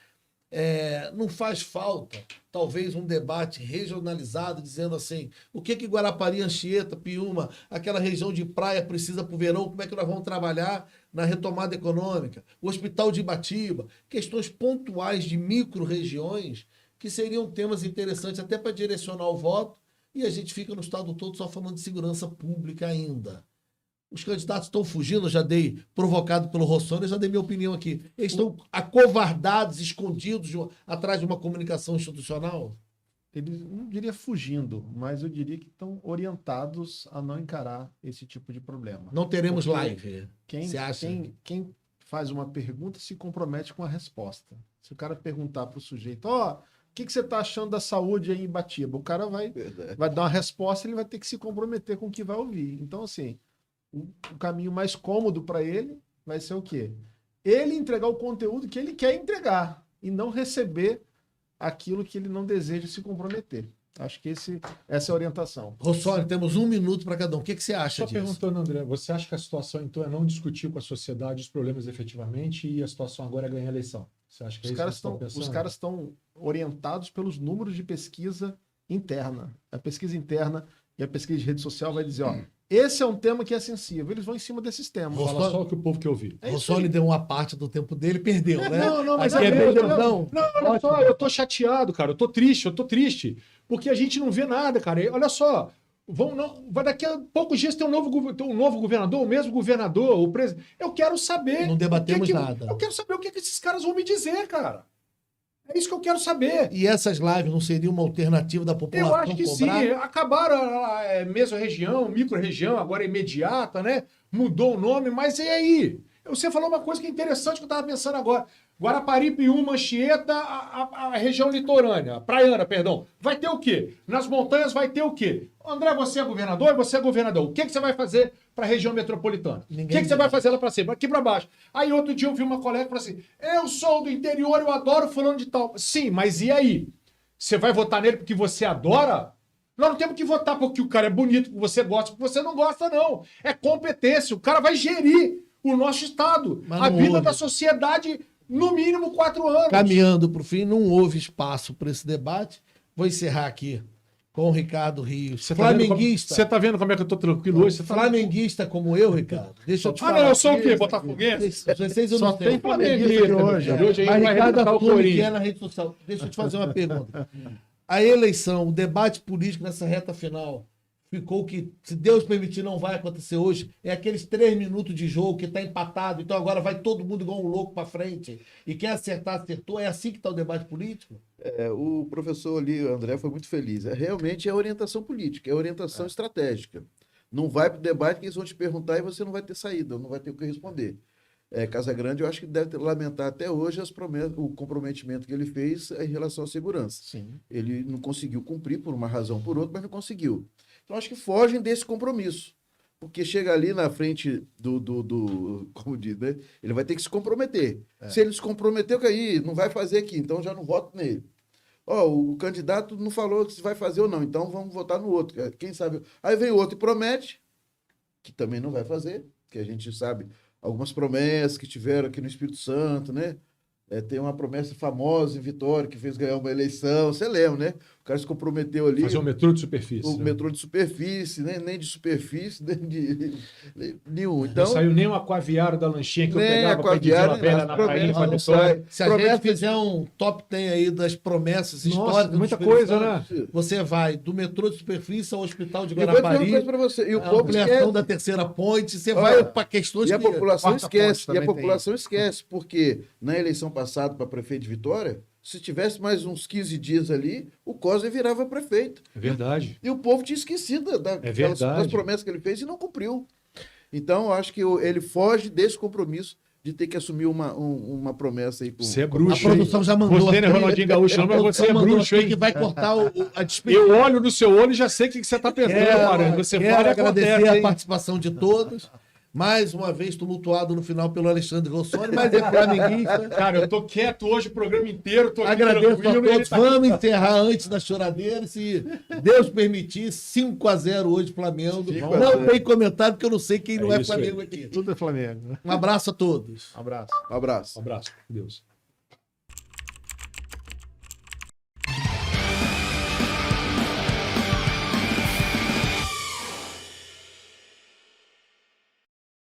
Não faz falta, talvez, um debate regionalizado, dizendo assim, o que Guarapari, Anchieta, Piúma, aquela região de praia precisa para o verão, como é que nós vamos trabalhar na retomada econômica, o Hospital de Ibatiba, questões pontuais de micro-regiões, que seriam temas interessantes até para direcionar o voto, e a gente fica no estado todo só falando de segurança pública ainda. Os candidatos estão fugindo, eu já dei, provocado pelo Rossoni, eu já dei minha opinião aqui. Eles estão acovardados, escondidos atrás de uma comunicação institucional? Eles não diria fugindo, mas eu diria que estão orientados a não encarar esse tipo de problema. Não teremos Porque live. Você acha? Quem faz uma pergunta se compromete com a resposta. Se o cara perguntar para o sujeito, o que você está achando da saúde aí em Ibatiba? O cara vai dar uma resposta, ele vai ter que se comprometer com o que vai ouvir. Então, assim, o caminho mais cômodo para ele vai ser o quê? Ele entregar o conteúdo que ele quer entregar e não receber aquilo que ele não deseja se comprometer. Acho que essa é a orientação. Rossoni, temos 1 minuto para cada um. O que você acha disso? Só perguntando, André, você acha que a situação então é não discutir com a sociedade os problemas efetivamente e a situação agora é ganhar a eleição? Você acha que os caras estão orientados pelos números de pesquisa interna. A pesquisa interna e a pesquisa de rede social vai dizer, esse é um tema que é sensível. Eles vão em cima desses temas. Fala só o que o povo quer ouvir. Rossoni deu uma parte do tempo dele, perdeu, né? Não, mas não. Olha só, eu tô chateado, cara. Eu tô triste. Porque a gente não vê nada, cara. Olha só, vai daqui a poucos dias ter um novo governador, o mesmo governador, o presidente. Eu quero saber. Não debatemos nada. Eu quero saber o que esses caras vão me dizer, cara. É isso que eu quero saber. E essas lives não seriam uma alternativa da população? Eu acho que cobrar? Sim. Acabaram a mesorregião, micro-região, agora é imediata, né? Mudou o nome, mas e aí? Você falou uma coisa que é interessante que eu estava pensando agora. Guarapari, Piúma, Anchieta, a região litorânea, praiana, perdão. Vai ter o quê? Nas montanhas vai ter o quê? André, você é governador? Você é governador. O que você vai fazer para a região metropolitana? O que você vai fazer lá para cima? Aqui para baixo. Aí outro dia eu vi uma colega e falou assim, eu sou do interior, eu adoro fulano de tal. Sim, mas e aí? Você vai votar nele porque você adora? Nós não temos que votar porque o cara é bonito, porque você gosta, porque você não gosta, não. É competência. O cara vai gerir o nosso estado. A vida da sociedade... No mínimo 4 anos. Caminhando para o fim, não houve espaço para esse debate. Vou encerrar aqui com o Ricardo Rios. Flamenguista. Você tá vendo como é que eu tô tranquilo hoje? Flamenguista como eu, Ricardo. Deixa eu te falar. Não, eu sou o quê? Botafoguense? Vocês eu só não sei. tem flamenguista hoje. Hoje Mas vai Ricardo arrebentar o assume que Corinthians. é na rede social. Deixa eu te fazer uma pergunta. A eleição, o debate político nessa reta final, ficou que, se Deus permitir, não vai acontecer hoje. É aqueles 3 minutos de jogo que está empatado, então agora vai todo mundo igual um louco para frente e quer acertar, acertou. É assim que está o debate político? O professor ali, o André, foi muito feliz. Realmente é orientação política, é orientação estratégica. Não vai para o debate que eles vão te perguntar e você não vai ter saída, não vai ter o que responder. Casagrande, eu acho que deve lamentar até hoje o comprometimento que ele fez em relação à segurança. Sim. Ele não conseguiu cumprir por uma razão ou por outra, mas não conseguiu. Então, acho que fogem desse compromisso. Porque chega ali na frente como diz, né? Ele vai ter que se comprometer. Se ele se comprometeu, que aí não vai fazer aqui, então já não voto nele. O candidato não falou se vai fazer ou não, então vamos votar no outro. Quem sabe? Aí vem o outro e promete, que também não vai fazer, que a gente sabe algumas promessas que tiveram aqui no Espírito Santo, né? tem uma promessa famosa em Vitória, que fez ganhar uma eleição, você lembra, né? O cara se comprometeu ali. Fazer um metrô de superfície. O né? metrô de superfície, nem de superfície, nem de nenhum. Então, Não saiu nem o aquaviário da lanchinha que eu nem pegava para pedir aquaviário, uma velha nem na as praia. promessas não saem. Se a gente fizer um top 10 aí das promessas Nossa, históricas... muita do coisa, Espírito né? Santo, Você vai do metrô de superfície ao hospital de E vou dizer uma Guarapari, coisa para você, e o a povo ampliação esquece. da terceira ponte, você Olha, vai para questões E a que... população Quarta esquece, ponte também esquece, porque na eleição passada para prefeito de Vitória, se tivesse mais uns 15 dias ali, o Cosme virava prefeito. É verdade. E o povo tinha esquecido verdade. das promessas que ele fez e não cumpriu. Então, eu acho que ele foge desse compromisso de ter que assumir uma promessa aí. Você é A bruxo, produção hein? já mandou Você não é aqui. Ronaldinho Gaúcho, não, A mas produção você é mandou bruxo, aqui hein? que vai cortar a despesa. Eu olho no seu olho e já sei o que você está pensando, Maranhão. Você quero fala e agradecer acontece, a hein? participação de todos. Mais uma vez tumultuado no final pelo Alexandre Rossoni, mas é flamenguista. Cara, eu tô quieto hoje o programa inteiro, tô aqui Agradeço a tranquilo. e ele todos. tá- Vamos encerrar antes da choradeira. Se Deus permitir, 5-0 hoje, Flamengo. 5 a Não 0. tem comentário, porque eu não sei quem não é isso aí. Flamengo aqui. Tudo é Flamengo. Né? Um abraço a todos. Abraço. Um abraço. Um abraço. Deus.